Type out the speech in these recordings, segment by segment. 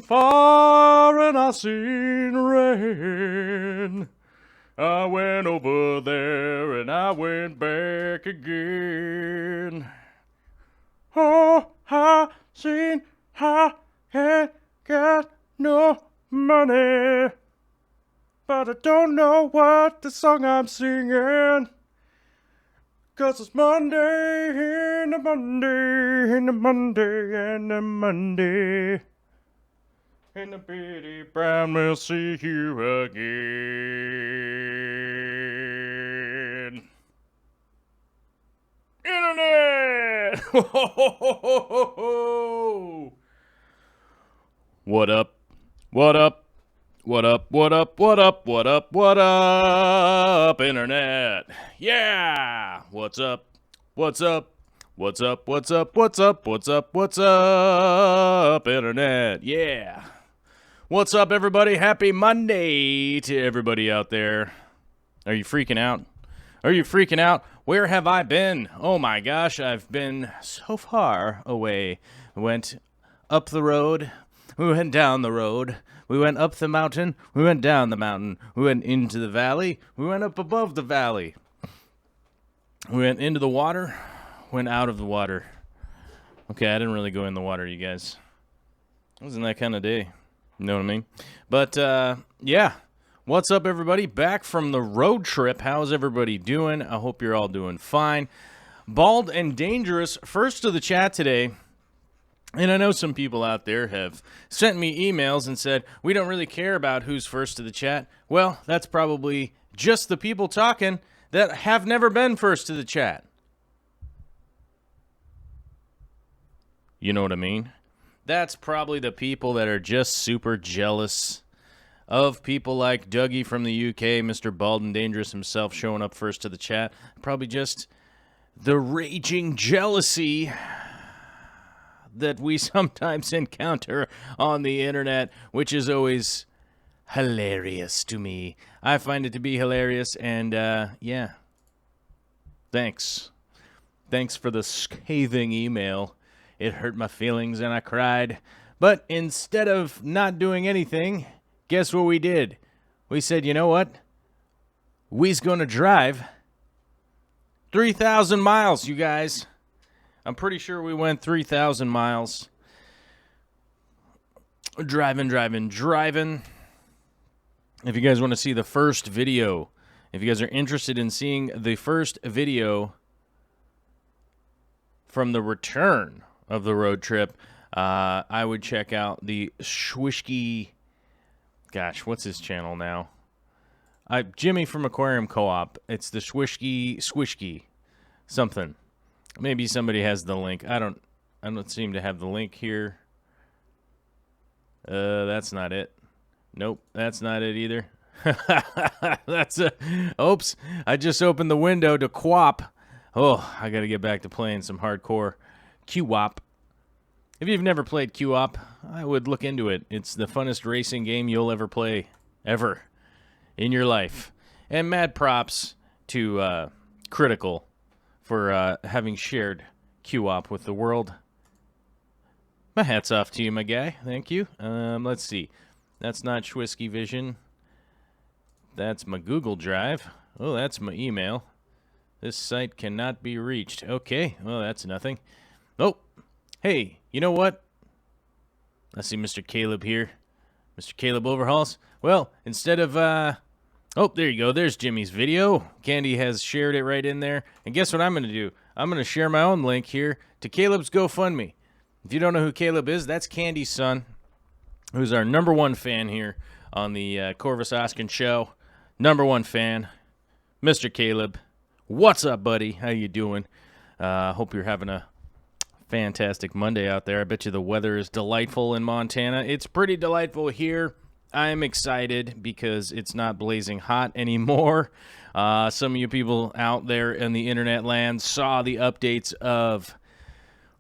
far and I seen rain. I went over there and I went back again. Oh, I seen I ain't got no money, but I don't know what the song I'm singing. 'Cause it's Monday and a Monday and a Monday and a Monday. And the Betty Brown will see you again. Internet! What up? What up? What up? What up? What up? What up? What up, Internet? Yeah! What's up? What's up? What's up? What's up? What's up? What's up? What's up, Internet? Yeah! What's up, everybody? Happy Monday to everybody out there. Are you freaking out? Are you freaking out? Where have I been? Oh my gosh, I've been so far away. Went up the road. We went down the road. We went up the mountain. We went down the mountain. We went into the valley. We went up above the valley. We went into the water. Went out of the water. Okay, I didn't really go in the water, you guys. It wasn't that kind of day. You know what I mean? But, yeah. What's up, everybody? Back from the road trip. How's everybody doing? I hope you're all doing fine. Bald and Dangerous, first to the chat today. And I know some people out there have sent me emails and said, we don't really care about who's first to the chat. Well, that's probably just the people talking that have never been first to the chat. You know what I mean? That's probably the people that are just super jealous of people like Dougie from the UK, Mr. Bald and Dangerous himself showing up first to the chat. Probably just the raging jealousy that we sometimes encounter on the internet, which is always hilarious to me. I find it to be hilarious, and yeah. Thanks. Thanks for the scathing email. It hurt my feelings and I cried. But instead of not doing anything, guess what we did? We said, you know what? We's gonna drive 3,000 miles, you guys. I'm pretty sure we went 3,000 miles. Driving. If you guys want to see the first video, if you guys are interested in seeing the first video from the return of the road trip, I would check out the Swishky. Gosh, what's his channel now? Jimmy from Aquarium Co-op. It's the Swishky something. Maybe somebody has the link. I don't seem to have the link here. That's not it. Nope, that's not it either. Oops, I just opened the window to QWOP. Oh, I got to get back to playing some hardcore QWOP. If you've never played QWOP, I would look into it. It's the funnest racing game you'll ever play, ever, in your life. And mad props to Critical for having shared QWOP with the world. My hat's off to you, my guy. Thank you. Let's see. That's not Schwisky Vision. That's my Google Drive. Oh, that's my email. This site cannot be reached. Okay, well, that's nothing. Oh, hey, you know what? I see Mr. Caleb here. Mr. Caleb Overhauls. Well, instead of, oh, there you go. There's Jimmy's video. Candy has shared it right in there. And guess what I'm going to do? I'm going to share my own link here to Caleb's GoFundMe. If you don't know who Caleb is, that's Candy's son, who's our #1 fan here on the Corvus Oscen show. #1 fan, Mr. Caleb. What's up, buddy? How you doing? Hope you're having a fantastic Monday out there. I bet you the weather is delightful in Montana. It's pretty delightful here. I'm excited because it's not blazing hot anymore. Some of you people out there in the internet land saw the updates of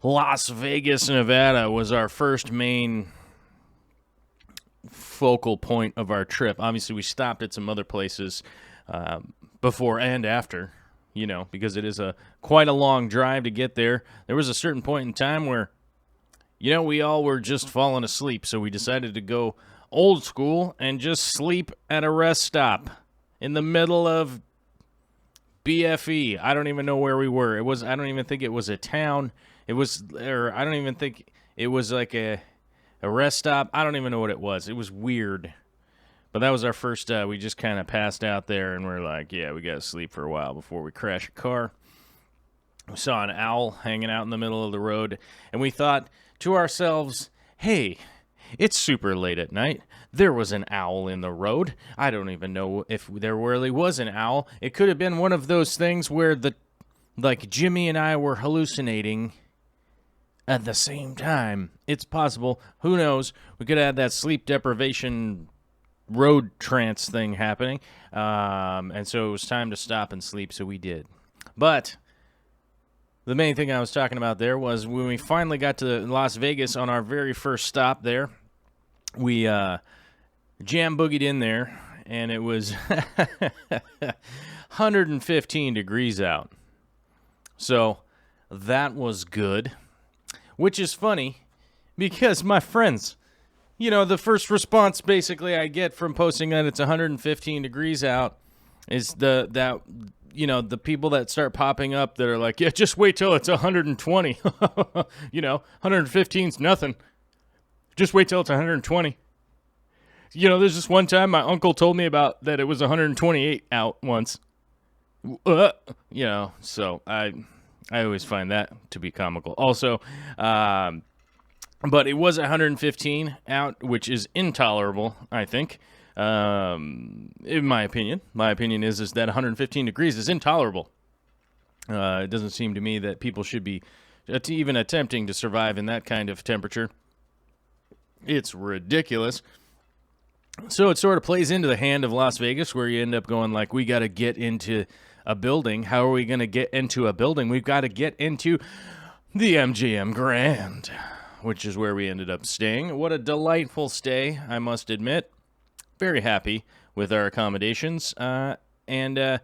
Las Vegas, Nevada was our first main focal point of our trip. Obviously, we stopped at some other places before and after, you know, because it is quite a long drive to get there. There was a certain point in time where You know, we all were just falling asleep, so we decided to go old school and just sleep at a rest stop in the middle of BFE. I don't even know where we were. I don't even think it was a town. I don't even think it was like a rest stop. I don't even know what it was. It was weird. But that was our first, we just kind of passed out there, and we're like, yeah, we got to sleep for a while before we crash a car. We saw an owl hanging out in the middle of the road, and we thought to ourselves, hey, it's super late at night. There was an owl in the road. I don't even know if there really was an owl. It could have been one of those things where Jimmy and I were hallucinating at the same time. It's possible. Who knows? We could have had that sleep deprivation road trance thing happening. And so it was time to stop and sleep, so we did. But the main thing I was talking about there was when we finally got to Las Vegas on our very first stop there, we jam boogied in there, and it was 115 degrees out. So that was good, which is funny because my friends, you know, the first response basically I get from posting that it's 115 degrees out is the people that start popping up that are like, yeah, just wait till it's 120. 115's nothing. Just wait till it's 120. You know, there's this one time my uncle told me about that it was 128 out once. So I always find that to be comical. Also, but it was 115 out, which is intolerable, I think. In my opinion. My opinion is that 115 degrees is intolerable. It doesn't seem to me that people should be even attempting to survive in that kind of temperature. It's ridiculous. So it sort of plays into the hand of Las Vegas, where you end up going like, we got to get into a building. How are we going to get into a building? We've got to get into the MGM Grand, which is where we ended up staying. What a delightful stay, I must admit. Very happy with our accommodations. Like I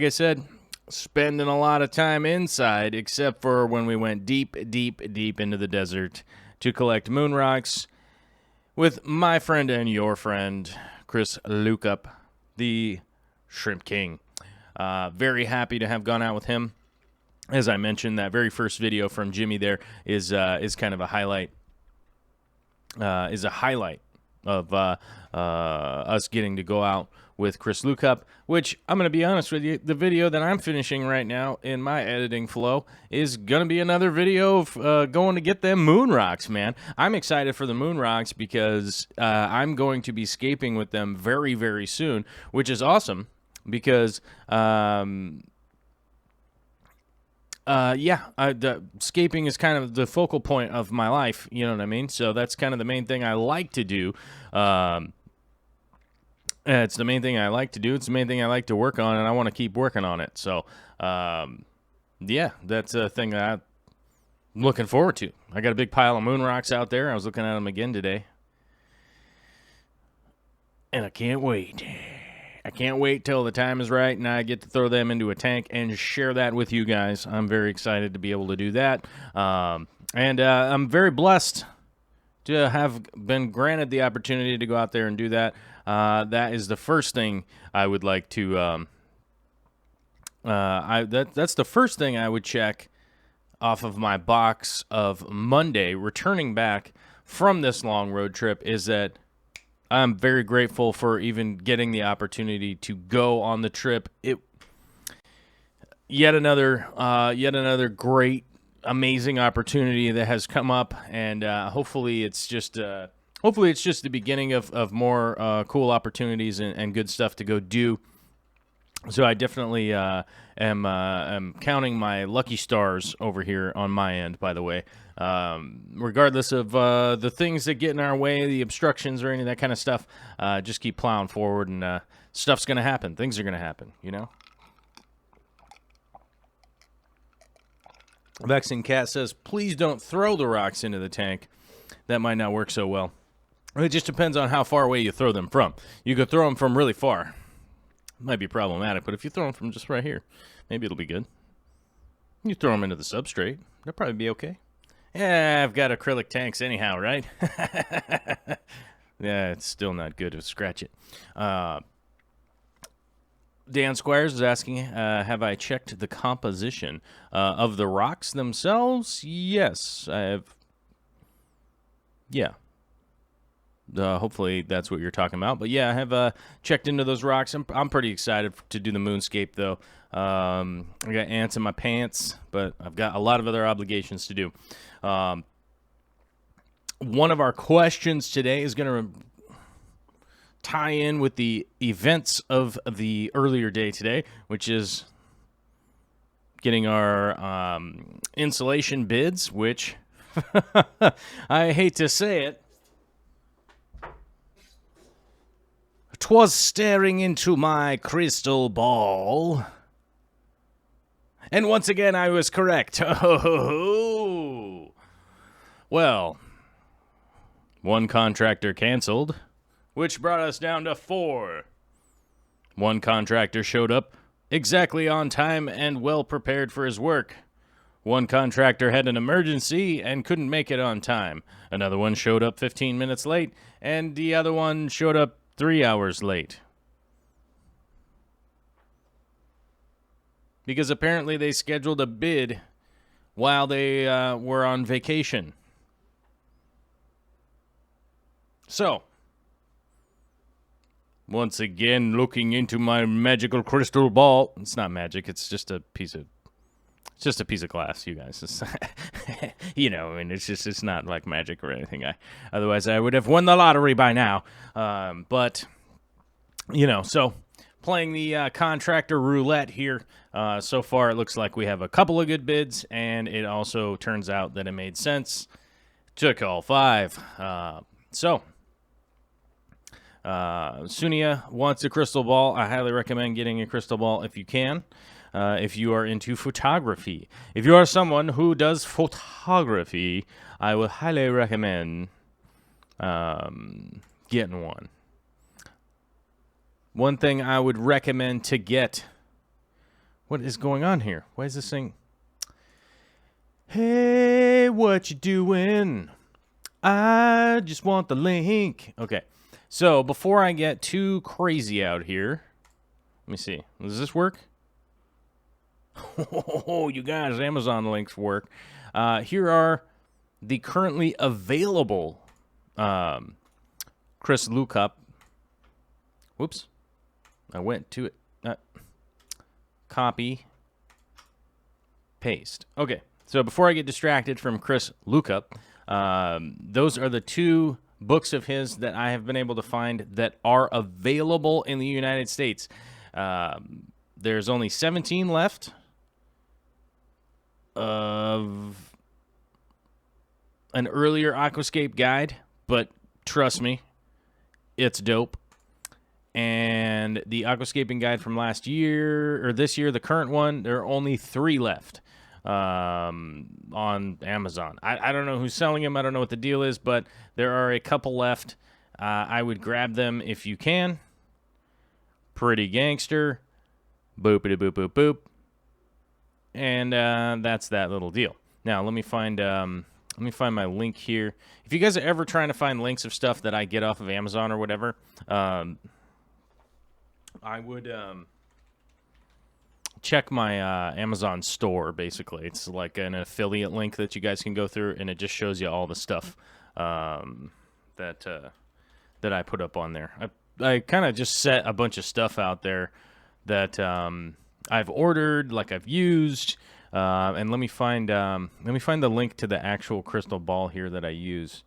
said, spending a lot of time inside, except for when we went deep, deep, deep into the desert to collect moon rocks with my friend and your friend, Chris Lukup, the Shrimp King. Very happy to have gone out with him. As I mentioned, that very first video from Jimmy there is kind of a highlight. Is a highlight of us getting to go out with Chris Lukup, which I'm going to be honest with you, the video that I'm finishing right now in my editing flow is going to be another video of going to get them moon rocks, man. I'm excited for the moon rocks because I'm going to be scaping with them very, very soon, which is awesome because scaping is kind of the focal point of my life, you know what I mean? So that's kind of the main thing I like to do. It's the main thing I like to do. It's the main thing I like to work on, and I want to keep working on it. So, that's a thing that I'm looking forward to. I got a big pile of moon rocks out there. I was looking at them again today, and I can't wait. I can't wait till the time is right and I get to throw them into a tank and share that with you guys. I'm very excited to be able to do that. And I'm very blessed to have been granted the opportunity to go out there and do that. That is the first thing I would like to that's the first thing I would check off of my box of Monday returning back from this long road trip is that I'm very grateful for even getting the opportunity to go on the trip. Yet another great, amazing opportunity that has come up, and hopefully it's just the beginning of more cool opportunities and good stuff to go do. So I definitely am counting my lucky stars over here on my end, by the way. Regardless of the things that get in our way, the obstructions or any of that kind of stuff, just keep plowing forward, and stuff's going to happen. Things are going to happen, you know? Vexing Cat says, please don't throw the rocks into the tank. That might not work so well. It just depends on how far away you throw them from. You could throw them from really far. Might be problematic, but if you throw them from just right here, maybe it'll be good. You throw them into the substrate, they'll probably be okay. Yeah, I've got acrylic tanks anyhow, right? Yeah, it's still not good to scratch it. Dan Squires is asking, have I checked the composition of the rocks themselves? Yes, I have. Yeah. Hopefully that's what you're talking about. But yeah, I have checked into those rocks. I'm pretty excited to do the moonscape, though. I got ants in my pants, but I've got a lot of other obligations to do. One of our questions today is going to tie in with the events of the earlier day today, which is getting our insulation bids, which I hate to say it, 'twas staring into my crystal ball. And once again, I was correct. Oh, well, one contractor canceled, which brought us down to 4. One contractor showed up exactly on time and well prepared for his work. One contractor had an emergency and couldn't make it on time. Another one showed up 15 minutes late, and the other one showed up 3 hours late. Because apparently they scheduled a bid while they were on vacation. So, once again, looking into my magical crystal ball. It's not magic. It's just a piece of glass, you guys. It's, you know, I mean, it's not like magic or anything. Otherwise, I would have won the lottery by now. But, you know, so playing the contractor roulette here. So far, it looks like we have a couple of good bids, and it also turns out that it made sense to call 5. Sunia wants a crystal ball. I highly recommend getting a crystal ball if you can. If you are into photography. If you are someone who does photography, I would highly recommend getting one. One thing I would recommend to get... What is going on here? Why is this thing... Hey, what you doing? I just want the link. Okay. So, before I get too crazy out here, let me see. Does this work? Oh, you guys, Amazon links work. Here are the currently available Chris Lukup. Whoops. I went to it. Copy. Paste. Okay. So, before I get distracted from Chris Lukup, those are the 2 books of his that I have been able to find that are available in the United States. There's only 17 left of an earlier Aquascape guide, but trust me, it's dope. And the Aquascaping guide from last year, or this year, the current one, there are only 3 left on Amazon. I don't know who's selling them. I don't know what the deal is, but there are a couple left. I would grab them if you can. Pretty gangster. Boopity boop boop boop. And that's that little deal. Now let me find my link here. If you guys are ever trying to find links of stuff that I get off of Amazon or whatever, I would check my Amazon store, basically. It's like an affiliate link that you guys can go through, and it just shows you all the stuff that I put up on there. I kind of just set a bunch of stuff out there that I've ordered, like I've used, and let me find the link to the actual crystal ball here that I use.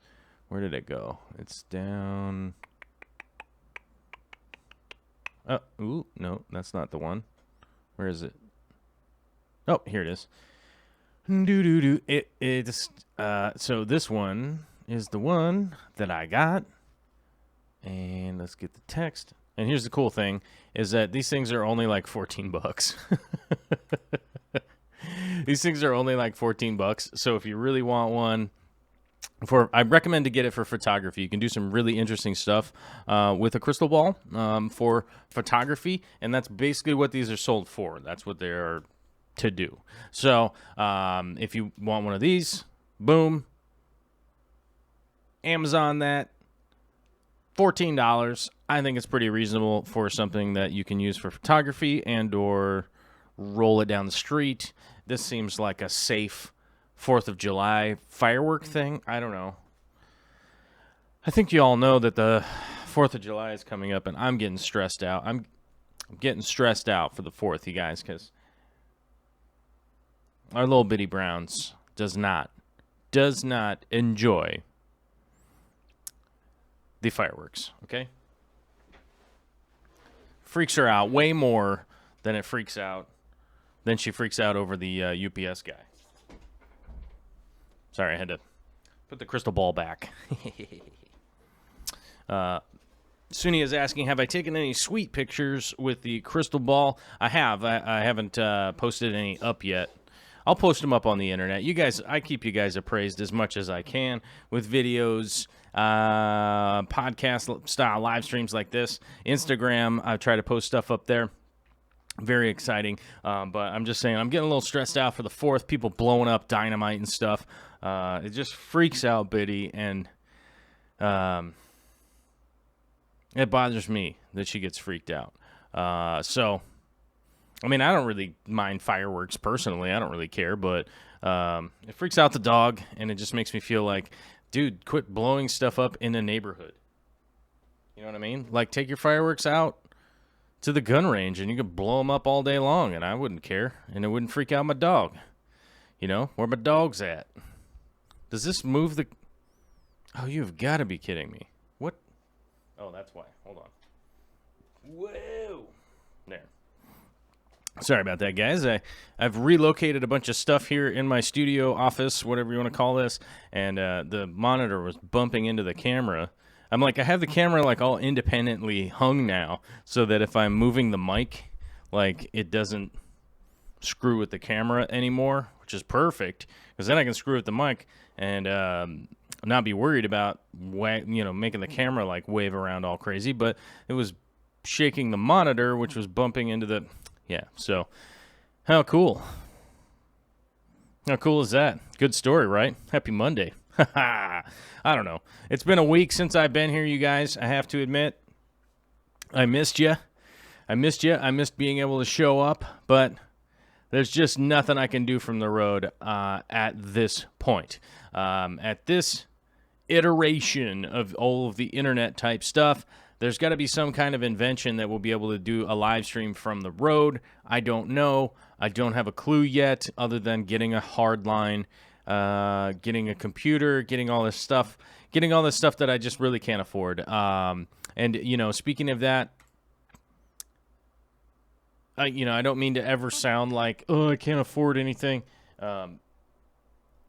Where did it go? It's down. Oh, ooh, no, that's not the one. Where is it? Oh, here it is. So this one is the one that I got. And let's get the text. And here's the cool thing, is that these things are only like 14 bucks. These things are only like 14 bucks. So if you really want one, I recommend to get it for photography. You can do some really interesting stuff with a crystal ball for photography, and that's basically what these are sold for. That's what they are to do. So if you want one of these, Boom. Amazon that. $14. I think it's pretty reasonable for something that you can use for photography and or roll it down the street. This seems like a safe 4th of July firework thing. I don't know. I think you all know that the 4th of July is coming up, and I'm getting stressed out. I'm getting stressed out for the 4th, you guys, because our little bitty Browns does not enjoy the fireworks, okay? Freaks her out way more than she freaks out over the UPS guy. Sorry, I had to put the crystal ball back. Suni is asking, have I taken any sweet pictures with the crystal ball? I have. I haven't posted any up yet. I'll post them up on the internet. You guys, I keep you guys appraised as much as I can with videos, podcast style live streams like this. Instagram, I try to post stuff up there. Very exciting. But I'm just saying, I'm getting a little stressed out for the 4th. People blowing up dynamite and stuff. It just freaks out Biddy, and it bothers me that she gets freaked out. So, I mean, I don't really mind fireworks personally. I don't really care, but it freaks out the dog, and it just makes me feel like, dude, quit blowing stuff up in the neighborhood. You know what I mean? Like, take your fireworks out to the gun range, and you could blow them up all day long, and I wouldn't care, and it wouldn't freak out my dog. You know, where my dog's at. Does this move the... Oh, you've got to be kidding me. What? Oh, that's why. Hold on. Whoa. There. Sorry about that, guys. I've relocated a bunch of stuff here in my studio office, whatever you want to call this, and the monitor was bumping into the camera. I'm like, I have the camera like all independently hung now, so that if I'm moving the mic, like it doesn't screw with the camera anymore, which is perfect, because then I can screw with the mic and not be worried about making the camera like wave around all crazy. But it was shaking the monitor, which was bumping into the... Yeah, so how cool. How cool is that? Good story, right? Happy Monday. I don't know. It's been a week since I've been here, you guys. I have to admit, I missed you. I missed being able to show up, but there's just nothing I can do from the road at this point. At this iteration of all of the internet type stuff, there's got to be some kind of invention that we'll be able to do a live stream from the road. I don't know. I don't have a clue yet, other than getting a hard line, getting a computer, getting all this stuff that I just really can't afford. And, speaking of that, I don't mean to ever sound like, oh, I can't afford anything. I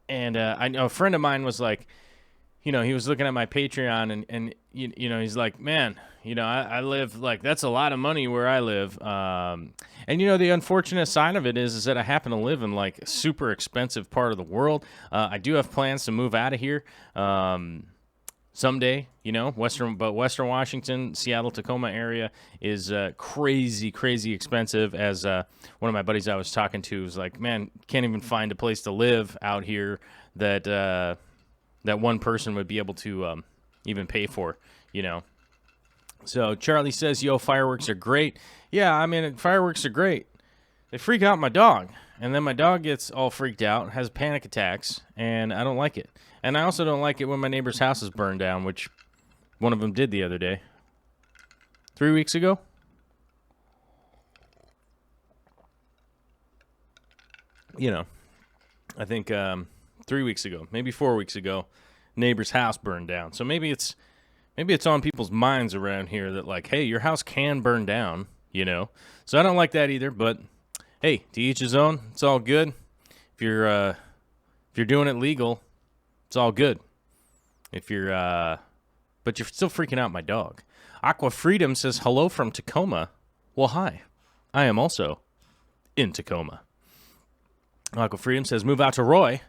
know a friend of mine was like, he was looking at my Patreon and he's like, man, I live like, that's a lot of money where I live. And the unfortunate side of it is that I happen to live in like a super expensive part of the world. I do have plans to move out of here someday, Western Washington, Seattle, Tacoma area is crazy, crazy expensive. As one of my buddies I was talking to was like, man, can't even find a place to live out here that one person would be able to even pay for, So Charlie says, yo, fireworks are great. Yeah, I mean, fireworks are great. They freak out my dog. And then my dog gets all freaked out, has panic attacks, and I don't like it. And I also don't like it when my neighbor's house is burned down, which one of them did the other day. 3 weeks ago? I think 3 weeks ago, maybe 4 weeks ago, neighbor's house burned down. So maybe it's on people's minds around here that like, hey, your house can burn down, So I don't like that either, but hey, to each his own. It's all good. If you're doing it legal, it's all good. But you're still freaking out my dog. Aqua Freedom says hello from Tacoma. Well, hi. I am also in Tacoma. Aqua Freedom says move out to Roy.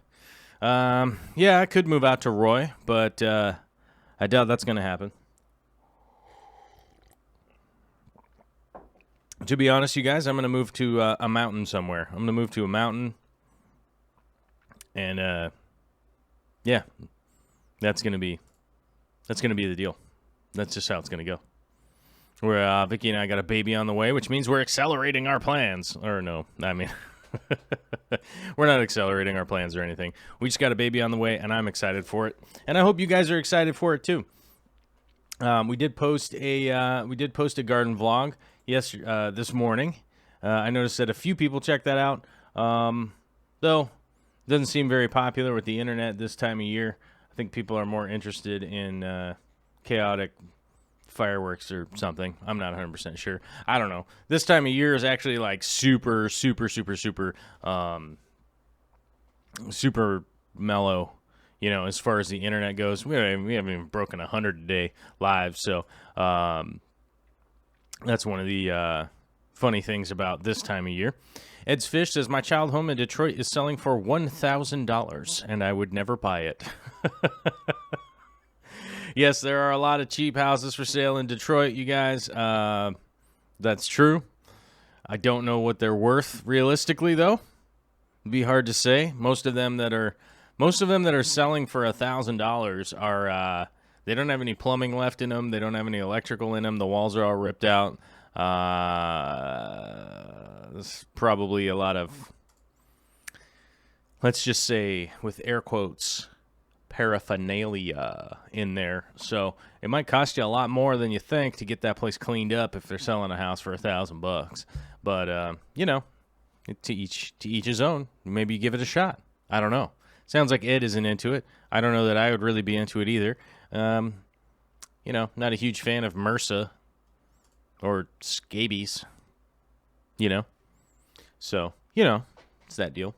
Yeah, I could move out to Roy, but I doubt that's going to happen. To be honest, you guys, I'm going to move to a mountain somewhere. I'm going to move to a mountain and yeah, that's gonna be the deal. That's just how it's gonna go. Where Vicky and I got a baby on the way, which means we're accelerating our plans. Or no, I mean, we're not accelerating our plans or anything. We just got a baby on the way, and I'm excited for it, and I hope you guys are excited for it too. We did post a garden vlog this morning. I noticed that a few people checked that out, though it doesn't seem very popular with the internet this time of year. I think people are more interested in chaotic fireworks or something. I'm not 100% sure. I don't know. This time of year is actually like super mellow, you know, as far as the internet goes. We haven't even broken 100 a day live, so that's one of the funny things about this time of year. Ed's Fish says, my child home in Detroit is selling for $1,000, and I would never buy it. Yes, there are a lot of cheap houses for sale in Detroit, you guys. That's true. I don't know what they're worth realistically, though. It'd be hard to say. Most of them that are selling for $1,000 are they don't have any plumbing left in them. They don't have any electrical in them. The walls are all ripped out. There's probably a lot of, let's just say, with air quotes, paraphernalia in there. So it might cost you a lot more than you think to get that place cleaned up if they're selling a house for $1,000. But you know, to each his own. Maybe you give it a shot. I don't know. Sounds like Ed isn't into it. I don't know that I would really be into it either. You know, not a huge fan of MRSA or scabies. You know, so you know, it's that deal.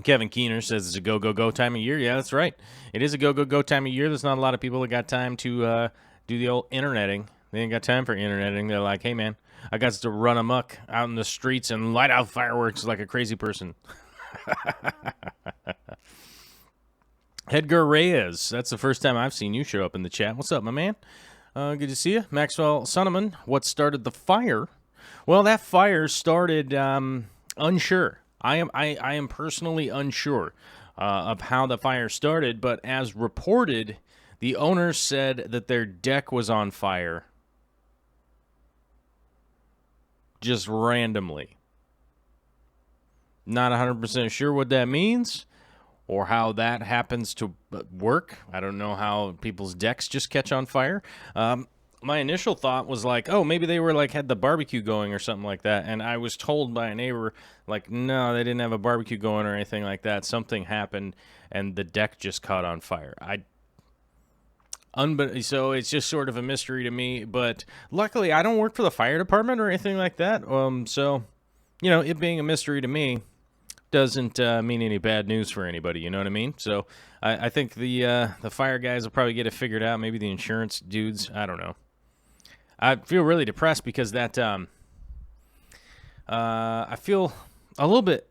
Kevin Keener says it's a go time of year. Yeah, that's right. It is a go time of year. There's not a lot of people that got time to do the old interneting. They ain't got time for interneting. They're like, hey, man, I got to run amok out in the streets and light out fireworks like a crazy person. Edgar Reyes, that's the first time I've seen you show up in the chat. What's up, my man? Good to see you. Maxwell Sonneman, what started the fire? Well, that fire started unsure. I am personally unsure of how the fire started, but as reported, the owner said that their deck was on fire just randomly. Not 100% sure what that means or how that happens to work. I don't know how people's decks just catch on fire. My initial thought was like, oh, maybe they were like had the barbecue going or something like that. And I was told by a neighbor, like, no, they didn't have a barbecue going or anything like that. Something happened and the deck just caught on fire. So it's just sort of a mystery to me. But luckily, I don't work for the fire department or anything like that. So, you know, it being a mystery to me doesn't mean any bad news for anybody. You know what I mean? So I think the fire guys will probably get it figured out. Maybe the insurance dudes. I don't know. I feel really depressed because that I feel a little bit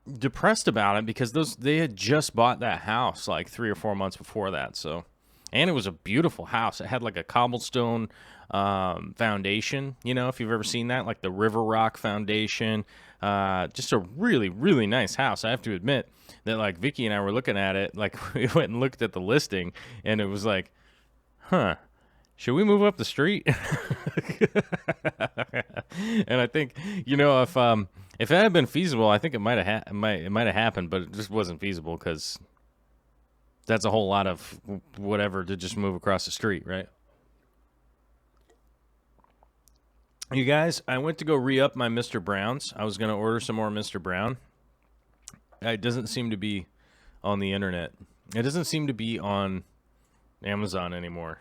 depressed about it because they had just bought that house like 3 or 4 months before that. So, and it was a beautiful house. It had like a cobblestone foundation. You know, if you've ever seen that, like the River Rock foundation. Just a really, really nice house. I have to admit that like Vicky and I were looking at it, like we went and looked at the listing, and it was like, huh. Should we move up the street? And I think, you know, if it had been feasible, I think it might have happened, but it just wasn't feasible because that's a whole lot of whatever to just move across the street, right? You guys, I went to go re-up my Mr. Browns. I was going to order some more Mr. Brown. It doesn't seem to be on the internet. It doesn't seem to be on Amazon anymore.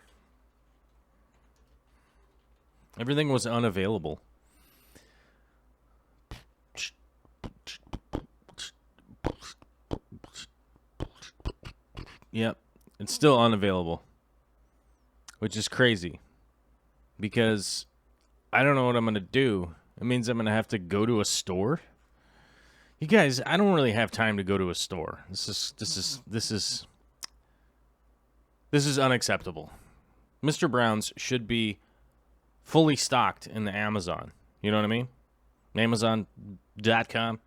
Everything was unavailable. Yep, it's still unavailable, which is crazy because I don't know what I'm going to do. It means I'm going to have to go to a store. You guys, I don't really have time to go to a store. This is unacceptable. Mr. Brown's should be fully stocked in the Amazon. You know what I mean? Amazon.com.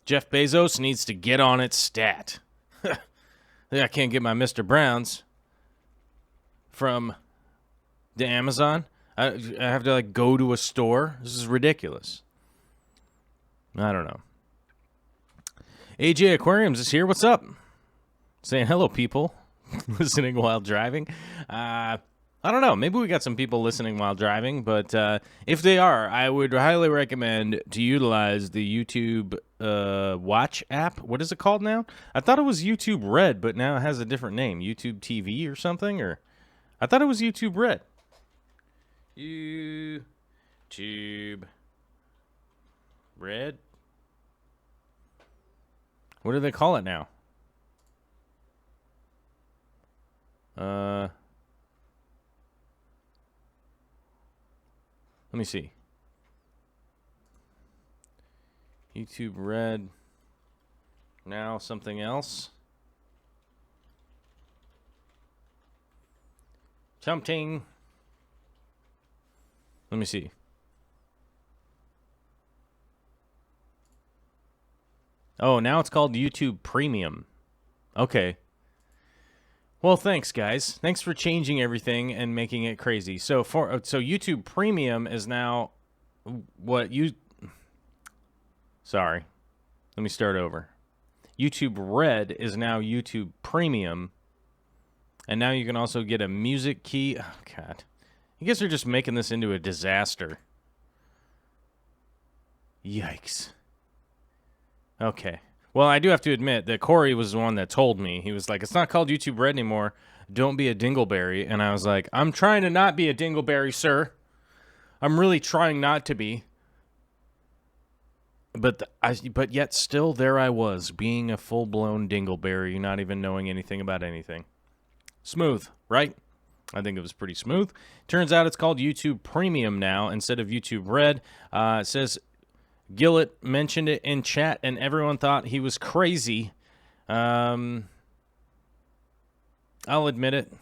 Jeff Bezos needs to get on its stat. I can't get my Mr. Browns from the Amazon. I have to like go to a store. This is ridiculous. I don't know. AJ Aquariums is here. What's up? Saying hello, people. Listening while driving. I don't know. Maybe we got some people listening while driving, but if they are, I would highly recommend to utilize the YouTube Watch app. What is it called now? I thought it was YouTube Red, but now it has a different name. YouTube TV or something? Or I thought it was YouTube Red. YouTube Red? What do they call it now? Let me see. YouTube Red. Now something else. Something. Let me see. Oh, now it's called YouTube Premium. Okay. Well, thanks, guys. Thanks for changing everything and making it crazy. So YouTube Premium is now what you... Sorry. Let me start over. YouTube Red is now YouTube Premium. And now you can also get a music key. Oh, God. You guys are just making this into a disaster. Yikes. Okay. Well, I do have to admit that Corey was the one that told me. He was like, it's not called YouTube Red anymore. Don't be a dingleberry. And I was like, I'm trying to not be a dingleberry, sir. I'm really trying not to be. But yet still there I was, being a full-blown dingleberry, not even knowing anything about anything. Smooth, right? I think it was pretty smooth. Turns out it's called YouTube Premium now instead of YouTube Red. It says... Gillett mentioned it in chat, and everyone thought he was crazy. I'll admit it.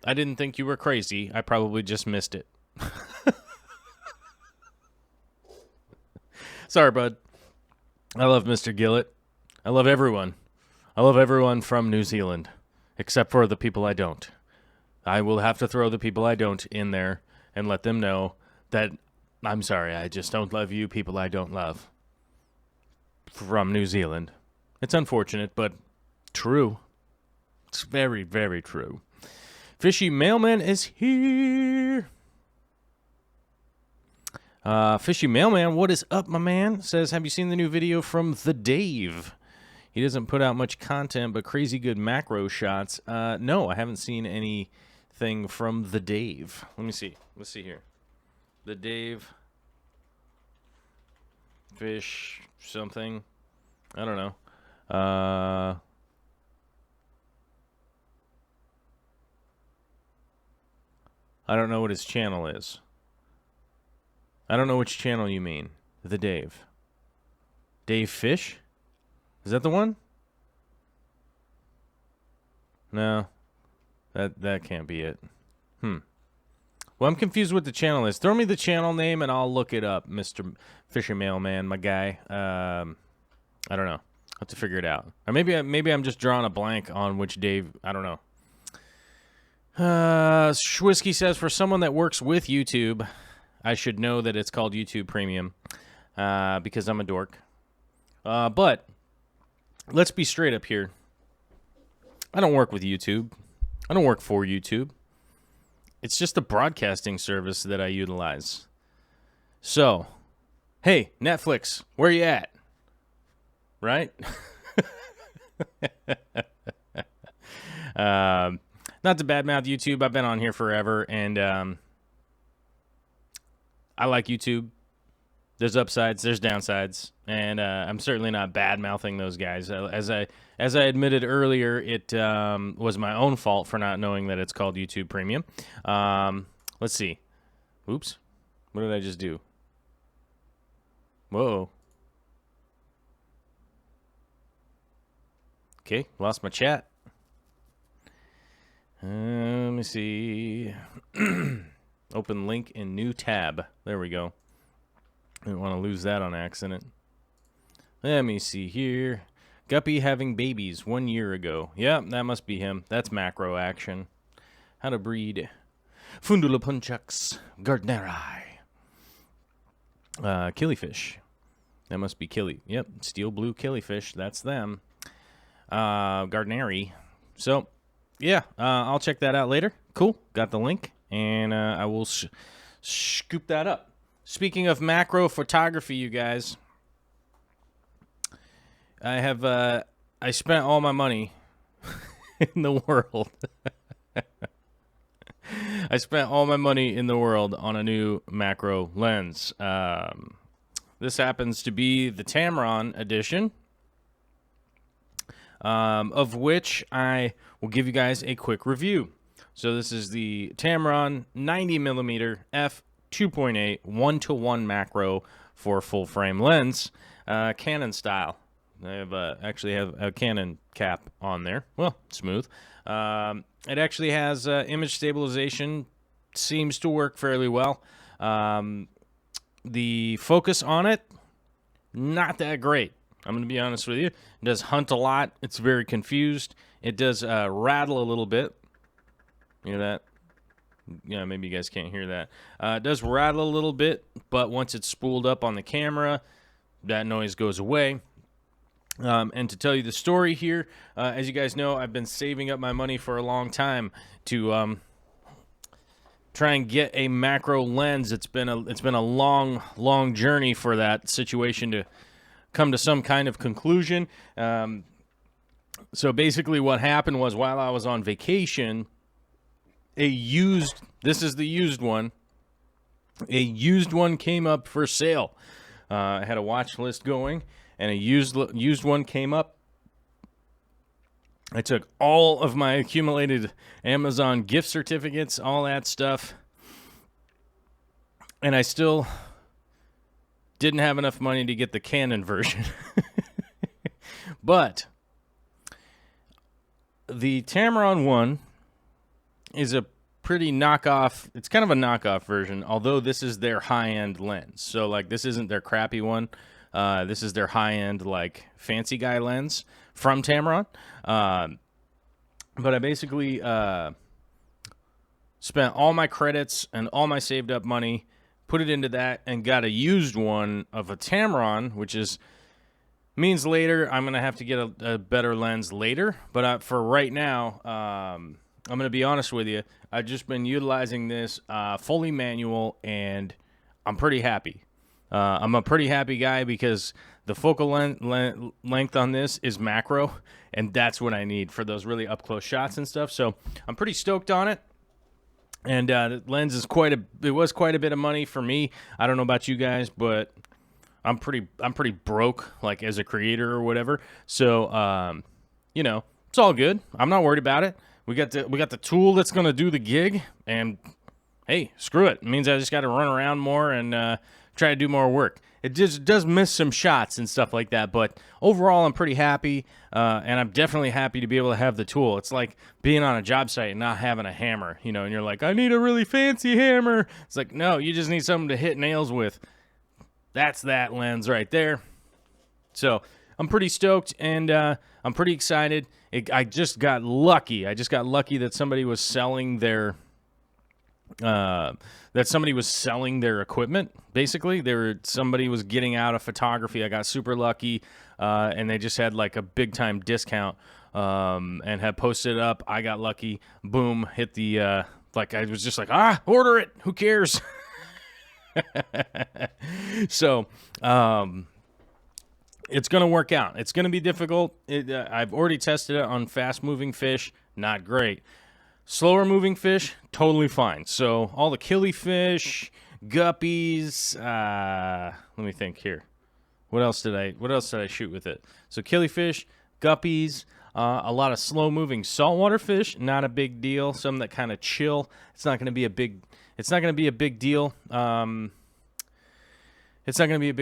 I didn't think you were crazy. I probably just missed it. Sorry, bud. I love Mr. Gillett. I love everyone. I love everyone from New Zealand, except for the people I don't. I will have to throw the people I don't in there and let them know that I'm sorry, I just don't love you people I don't love from New Zealand. It's unfortunate, but true. It's very, very true. Fishy Mailman is here. Fishy Mailman, what is up, my man? Says, have you seen the new video from The Dave? He doesn't put out much content, but crazy good macro shots. No, I haven't seen anything from The Dave. Let me see. Let's see here. The Dave Fish something. I don't know. I don't know what his channel is. I don't know which channel you mean. The Dave. Dave Fish? Is that the one? No. That can't be it. Well, I'm confused what the channel is. Throw me the channel name and I'll look it up, Mr. Fisher Mailman, my guy. I don't know. I'll have to figure it out. Or maybe I'm just drawing a blank on which Dave. I don't know. Schwisky says, for someone that works with YouTube, I should know that it's called YouTube Premium because I'm a dork. But let's be straight up here. I don't work with YouTube. I don't work for YouTube. It's just a broadcasting service that I utilize. So, hey, Netflix, where you at? Right? Not to badmouth YouTube. I've been on here forever, and I like YouTube. There's upsides, there's downsides, and I'm certainly not bad-mouthing those guys. As I admitted earlier, it was my own fault for not knowing that it's called YouTube Premium. Let's see. Oops. What did I just do? Whoa. Okay, lost my chat. Let me see. Open link in new tab. There we go. Didn't want to lose that on accident. Let me see here. Guppy having babies 1 year ago. Yeah, that must be him. That's macro action. How to breed Fundula punchux gardneri. Killifish. That must be Killy. Yep, steel blue killifish. That's them. Gardneri. So, yeah, I'll check that out later. Cool. Got the link, and I will scoop that up. Speaking of macro photography, you guys, I spent all my money in the world. I spent all my money in the world on a new macro lens. This happens to be the Tamron edition, of which I will give you guys a quick review. So this is the Tamron 90mm f 2.8 1:1 macro for full frame lens, Canon style. I actually have a Canon cap on there. Well, smooth. It actually has image stabilization. Seems to work fairly well. The focus on it, not that great. I'm going to be honest with you. It does hunt a lot. It's very confused. It does rattle a little bit. You hear that? Yeah, maybe you guys can't hear that. It does rattle a little bit, but once it's spooled up on the camera, that noise goes away. And to tell you the story here, as you guys know, I've been saving up my money for a long time to try and get a macro lens. It's been a long journey for that situation to come to some kind of conclusion. So basically what happened was, while I was on vacation, this is the used one, a used one came up for sale. I had a watch list going, and a used one came up. I took all of my accumulated Amazon gift certificates, all that stuff, and I still didn't have enough money to get the Canon version. But the Tamron one is a pretty knockoff. It's kind of a knockoff version, although this is their high-end lens. So, like, this isn't their crappy one. This is their high-end, like, fancy guy lens from Tamron. But I basically spent all my credits and all my saved up money, put it into that, and got a used one of a Tamron, which means later I'm going to have to get a better lens later. But for right now, I'm going to be honest with you. I've just been utilizing this fully manual, and I'm pretty happy. I'm a pretty happy guy because the focal length on this is macro, and that's what I need for those really up-close shots and stuff. So I'm pretty stoked on it. And the lens is it was quite a bit of money for me. I don't know about you guys, but I'm pretty broke, like, as a creator or whatever. So, you know, it's all good. I'm not worried about it. We got the tool that's going to do the gig, and hey, screw it. It means I just got to run around more and try to do more work. It just does miss some shots and stuff like that, but overall I'm pretty happy, and I'm definitely happy to be able to have the tool. It's like being on a job site and not having a hammer, you know, and you're like, I need a really fancy hammer. It's like, no, you just need something to hit nails with. That's that lens right there. So I'm pretty stoked, and I'm pretty excited. I just got lucky. I just got lucky that somebody was selling their equipment. Basically, somebody was getting out of photography. I got super lucky, and they just had like a big time discount, and had posted it up. I got lucky. Boom, hit the I was just like, order it. Who cares? So, it's going to work out. It's going to be difficult. I've already tested it on fast-moving fish. Not great. Slower-moving fish, totally fine. So all the killifish, guppies. Let me think here. What else did I shoot with it? So killifish, guppies, a lot of slow-moving saltwater fish. Not a big deal. Some that kind of chill. It's not going to be a big deal. It's not going to be a big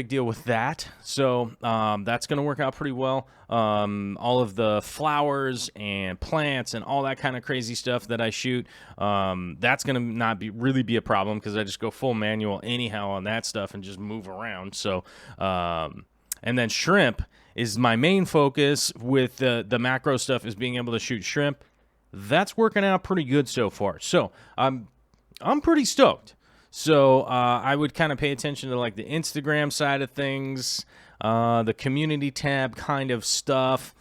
deal with that. So that's going to work out pretty well. All of the flowers and plants and all that kind of crazy stuff that I shoot, that's going to not really be a problem because I just go full manual anyhow on that stuff and just move around. So, and then shrimp is my main focus with the macro stuff is being able to shoot shrimp. That's working out pretty good so far. So I'm pretty stoked. So I would kind of pay attention to like the Instagram side of things, the community tab kind of stuff.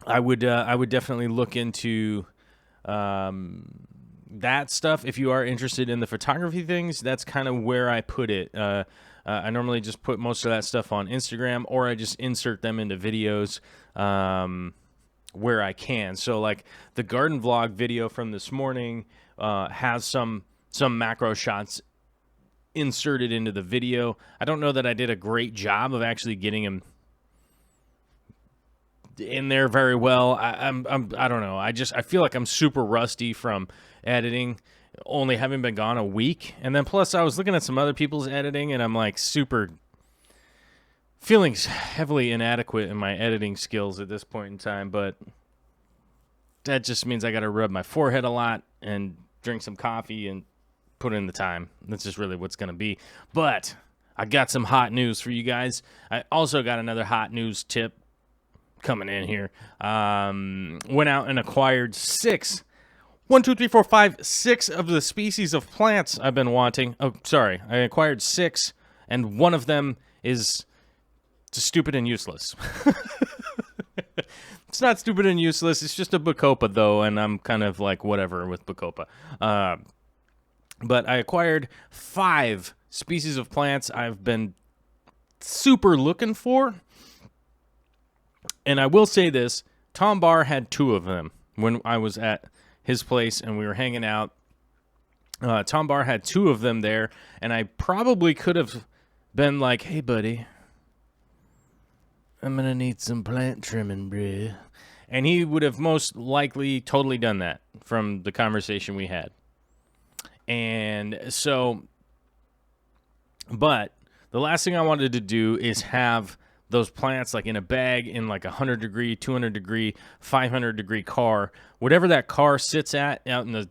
I would definitely look into that stuff. If you are interested in the photography things, that's kind of where I put it. I normally just put most of that stuff on Instagram, or I just insert them into videos where I can. So like the garden vlog video from this morning has some macro shots inserted into the video. I don't know that I did a great job of actually getting them in there very well. I don't know. I feel like I'm super rusty from editing, only having been gone a week. And then plus I was looking at some other people's editing, and I'm like super feeling heavily inadequate in my editing skills at this point in time. But that just means I got to rub my forehead a lot and drink some coffee and put in the time. That's just really what's going to be. But I got some hot news for you guys. I also got another hot news tip coming in here. Went out and acquired 6 of the species of plants I've been wanting. Oh, sorry. I acquired 6, and one of them is just stupid and useless. It's not stupid and useless. It's just a bacopa, though, and I'm kind of like whatever with bacopa. But I acquired 5 species of plants I've been super looking for. And I will say this, Tom Barr had 2 of them when I was at his place and we were hanging out. Tom Barr had 2 of them there, and I probably could have been like, hey, buddy, I'm going to need some plant trimming, bruh. And he would have most likely totally done that from the conversation we had. And so, but the last thing I wanted to do is have those plants like in a bag in like 100 degree, 200 degree, 500 degree car, whatever that car sits at out in the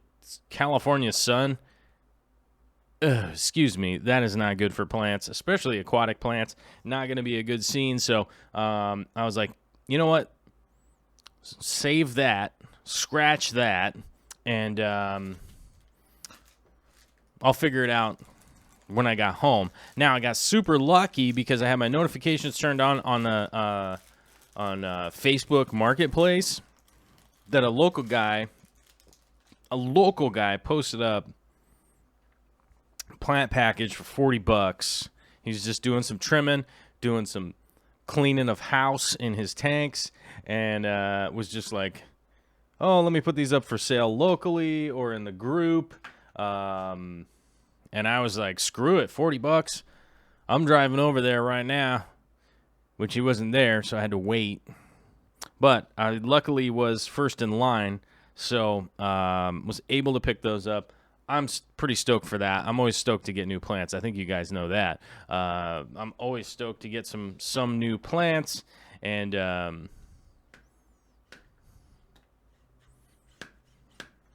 California sun. Excuse me, that is not good for plants, especially aquatic plants. Not going to be a good scene. So I was like, you know what? Save that, scratch that, and I'll figure it out when I got home. Now I got super lucky because I had my notifications turned on Facebook Marketplace. That a local guy posted up a plant package for $40. He's just doing some trimming, doing some cleaning of house in his tanks, and was just like, oh, let me put these up for sale locally or in the group. And I was like, screw it, $40. I'm driving over there right now, which he wasn't there, so I had to wait. But I luckily was first in line, so was able to pick those up. I'm pretty stoked for that. I'm always stoked to get new plants. I think you guys know that. I'm always stoked to get some new plants, and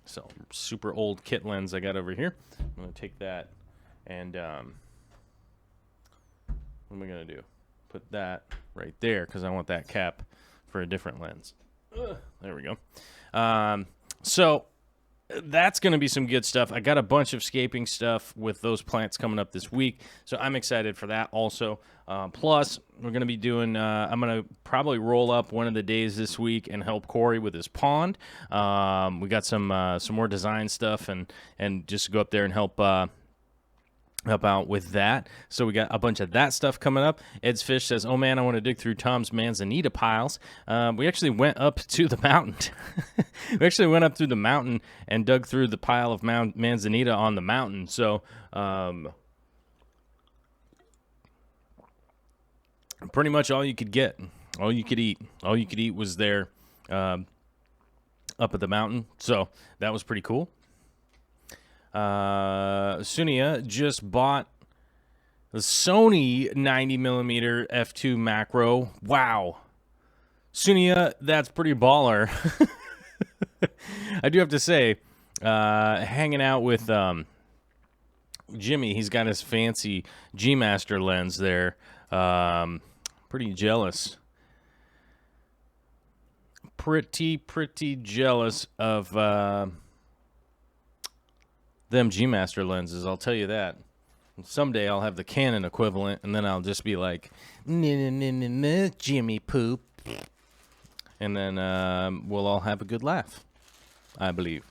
so super old kit lens I got over here. I'm going to take that and what am I going to do? Put that right there because I want that cap for a different lens. There we go. So that's going to be some good stuff. I got a bunch of scaping stuff with those plants coming up this week, so I'm excited for that also. Plus, we're going to be doing, I'm going to probably roll up one of the days this week and help Corey with his pond. We got some more design stuff and just go up there and help out with that. So we got a bunch of that stuff coming up. Ed's Fish says, oh man, I want to dig through Tom's manzanita piles. We actually went up to the mountain. We actually went up through the mountain and dug through the pile of manzanita on the mountain. So pretty much all you could get, all you could eat was there up at the mountain. So that was pretty cool. Sunia just bought the Sony 90mm f2 macro. Wow. Sunia, that's pretty baller. I do have to say, hanging out with Jimmy, he's got his fancy G Master lens there. Pretty jealous pretty jealous of them G-Master lenses, I'll tell you that. Someday I'll have the Canon equivalent, and then I'll just be like, Jimmy poop. And then we'll all have a good laugh, I believe.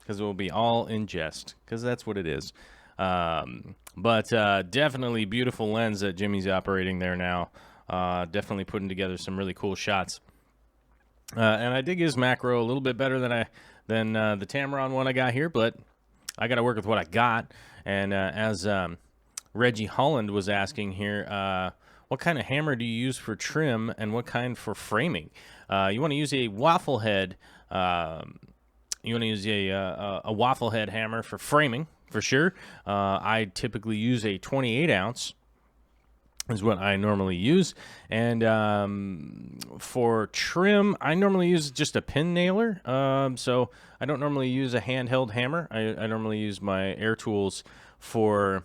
Because it will be all in jest, because that's what it is. But definitely beautiful lens that Jimmy's operating there now. Definitely putting together some really cool shots. And I dig his macro a little bit better than the Tamron one I got here, but I got to work with what I got. And as Reggie Holland was asking here, what kind of hammer do you use for trim and what kind for framing? You want to use a waffle head. You want to use a waffle head hammer for framing, for sure. I typically use a 28 ounce. Is what I normally use. And for trim, I normally use just a pin nailer. So I don't normally use a handheld hammer. I normally use my air tools for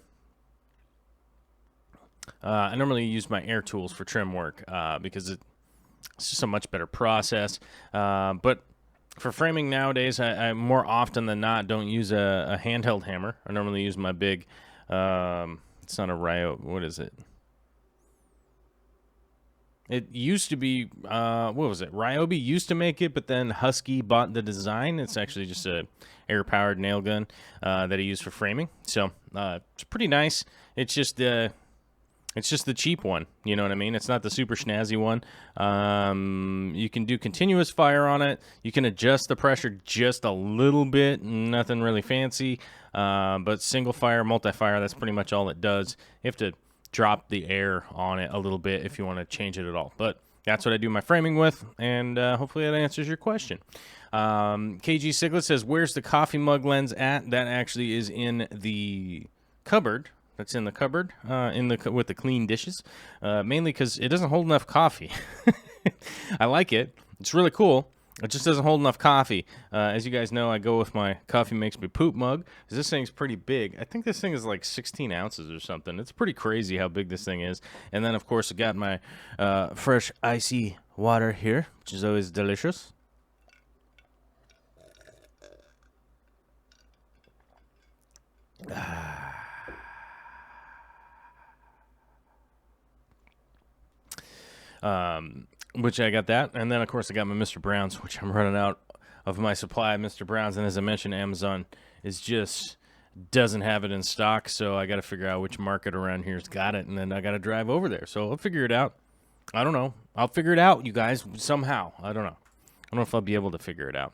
trim work because it's just a much better process. But for framing nowadays, I more often than not don't use a handheld hammer. I normally use my big, it's not a Ryo, what is it? It used to be, what was it? Ryobi used to make it, but then Husky bought the design. It's actually just a air-powered nail gun that I use for framing. So it's pretty nice. It's just the cheap one. You know what I mean? It's not the super snazzy one. You can do continuous fire on it. You can adjust the pressure just a little bit. Nothing really fancy. But single fire, multi-fire, that's pretty much all it does. You have to drop the air on it a little bit if you want to change it at all. But that's what I do my framing with, and hopefully that answers your question. KG Siglet says, where's the coffee mug lens at? That actually is in the cupboard. That's in the cupboard with the clean dishes, mainly because it doesn't hold enough coffee. I like it. It's really cool. It just doesn't hold enough coffee. As you guys know, I go with my coffee makes me poop mug. This thing's pretty big. I think this thing is like 16 ounces or something. It's pretty crazy how big this thing is. And then, of course, I got my fresh icy water here, which is always delicious. Which I got that, and then of course I got my Mr. Brown's, which I'm running out of my supply of Mr. Brown's, and as I mentioned, Amazon is just doesn't have it in stock, so I got to figure out which market around here's got it, and then I got to drive over there. So I'll figure it out. I don't know. I'll figure it out, you guys, somehow. I don't know. I don't know if I'll be able to figure it out.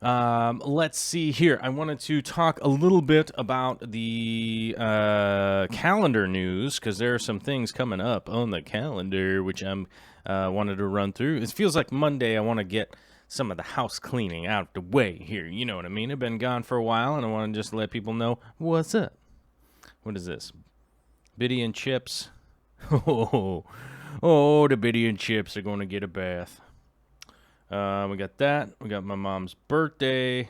Let's see here. I wanted to talk a little bit about the calendar news, because there are some things coming up on the calendar which I'm wanted to run through. It feels like Monday. I want to get some of the house cleaning out of the way here. You know what I mean? I've been gone for a while, and I want to just let people know what's up. What is this? Biddy and Chips. Oh, the Biddy and Chips are going to get a bath. We got that. We got my mom's birthday.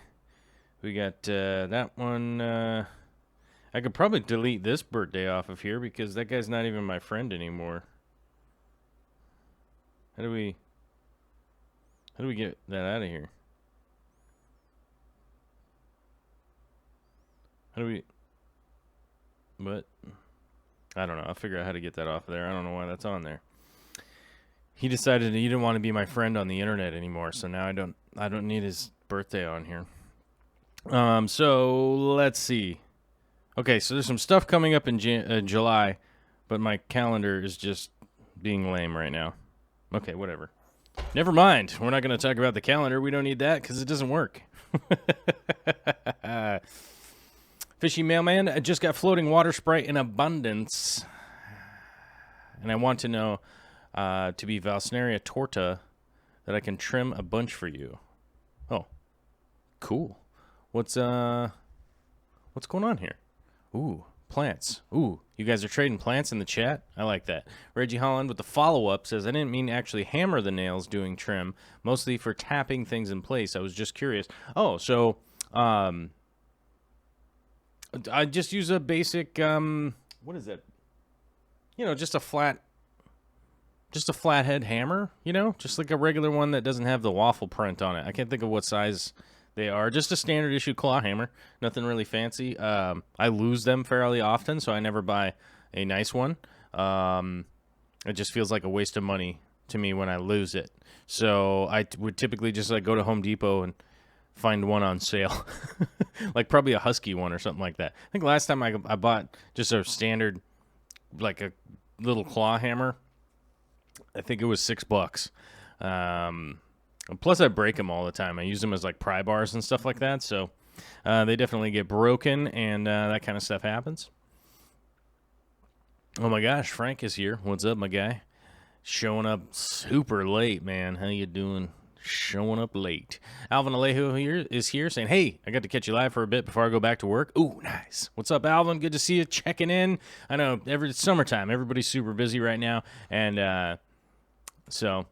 We got that one. I could probably delete this birthday off of here because that guy's not even my friend anymore. How do we get that out of here? But I don't know. I'll figure out how to get that off of there. I don't know why that's on there. He decided he didn't want to be my friend on the internet anymore, so now I don't need his birthday on here. So let's see. Okay, so there's some stuff coming up in July, but my calendar is just being lame right now. Okay, whatever. Never mind. We're not going to talk about the calendar. We don't need that because it doesn't work. Fishy Mailman, I just got floating water sprite in abundance. And I want to know, to be Valsnaria torta, that I can trim a bunch for you. Oh, cool. What's going on here? Ooh, plants. Ooh, you guys are trading plants in the chat? I like that. Reggie Holland with the follow-up says, I didn't mean to actually hammer the nails doing trim, mostly for tapping things in place. I was just curious. Oh, so I just use a basic, what is it? You know, just a flat just a flathead hammer, you know, just like a regular one that doesn't have the waffle print on it. I can't think of what size they are. Just a standard issue claw hammer, nothing really fancy. I lose them fairly often, so I never buy a nice one. It just feels like a waste of money to me when I lose it. So I would typically just like go to Home Depot and find one on sale, like probably a Husky one or something like that. I think last time I bought just a standard, like a little claw hammer, I think it was $6. Plus I break them all the time. I use them as like pry bars and stuff like that. So they definitely get broken, and that kind of stuff happens. Oh my gosh, Frank is here. What's up, my guy? Showing up super late, man. How you doing? Showing up late. Alvin Alejo is here saying, hey, I got to catch you live for a bit before I go back to work. Ooh, nice. What's up, Alvin? Good to see you checking in. I know it's summertime. Everybody's super busy right now. And so,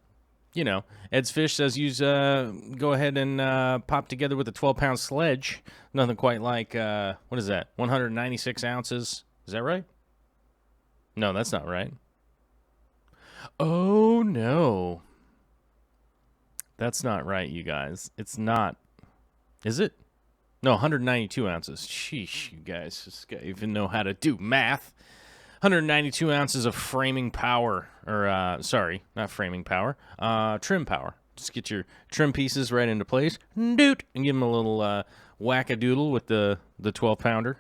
you know, Ed's Fish says go ahead and pop together with a 12-pound sledge. Nothing quite like, what is that, 196 ounces. Is that right? No, that's not right. Oh, no. That's not right, you guys. It's not. Is it? No, 192 ounces. Sheesh, you guys just even know how to do math. 192 ounces of framing power. Or, sorry, not framing power. Trim power. Just get your trim pieces right into place. Doot! And give them a little whack-a-doodle with the 12-pounder.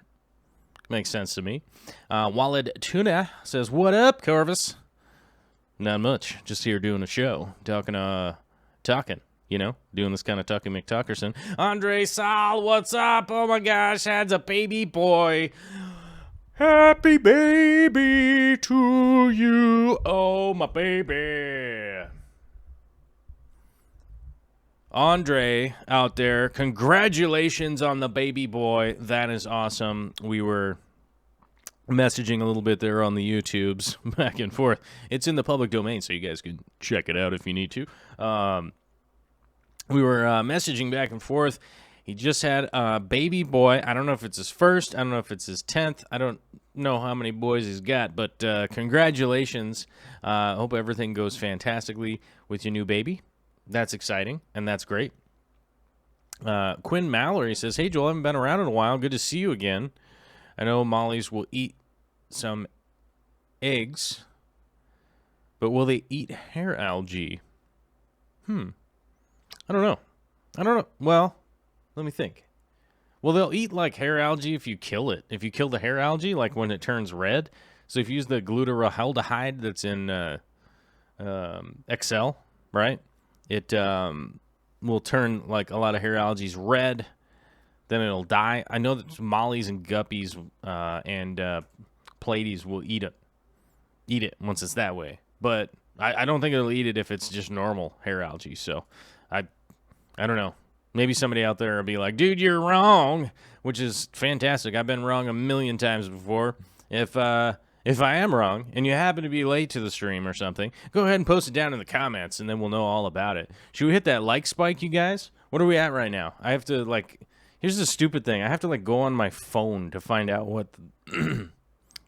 Makes sense to me. Walid Tuna says, what up, Corvus? Not much. Just here doing a show. Talking, you know, doing this kind of Tucky McTuckerson. Andre Sal, what's up? Oh my gosh, had a baby boy. Happy baby to you. Oh, my baby. Andre out there, congratulations on the baby boy. That is awesome. We were messaging a little bit there on the YouTubes back and forth. It's in the public domain, so you guys can check it out if you need to. We were messaging back and forth. He just had a baby boy. I don't know if it's his first. I don't know if it's his 10th. I don't know how many boys he's got, but congratulations. I hope everything goes fantastically with your new baby. That's exciting, and that's great. Quinn Mallory says, hey, Joel, I haven't been around in a while. Good to see you again. I know mollies will eat some eggs, but will they eat hair algae? I don't know. Well, let me think. Well, they'll eat like hair algae if you kill it. If you kill the hair algae, like when it turns red. So if you use the glutaraldehyde that's in Excel, right? It will turn like a lot of hair algae red. Then it'll die. I know that mollies and guppies and platies will eat it once it's that way. But I don't think it'll eat it if it's just normal hair algae. So I don't know. Maybe somebody out there will be like, dude, you're wrong, which is fantastic. I've been wrong a million times before. If I am wrong and you happen to be late to the stream or something, go ahead and post it down in the comments, and then we'll know all about it. Should we hit that like spike, you guys? What are we at right now? I have to, like, here's the stupid thing. I have to, like, go on my phone to find out what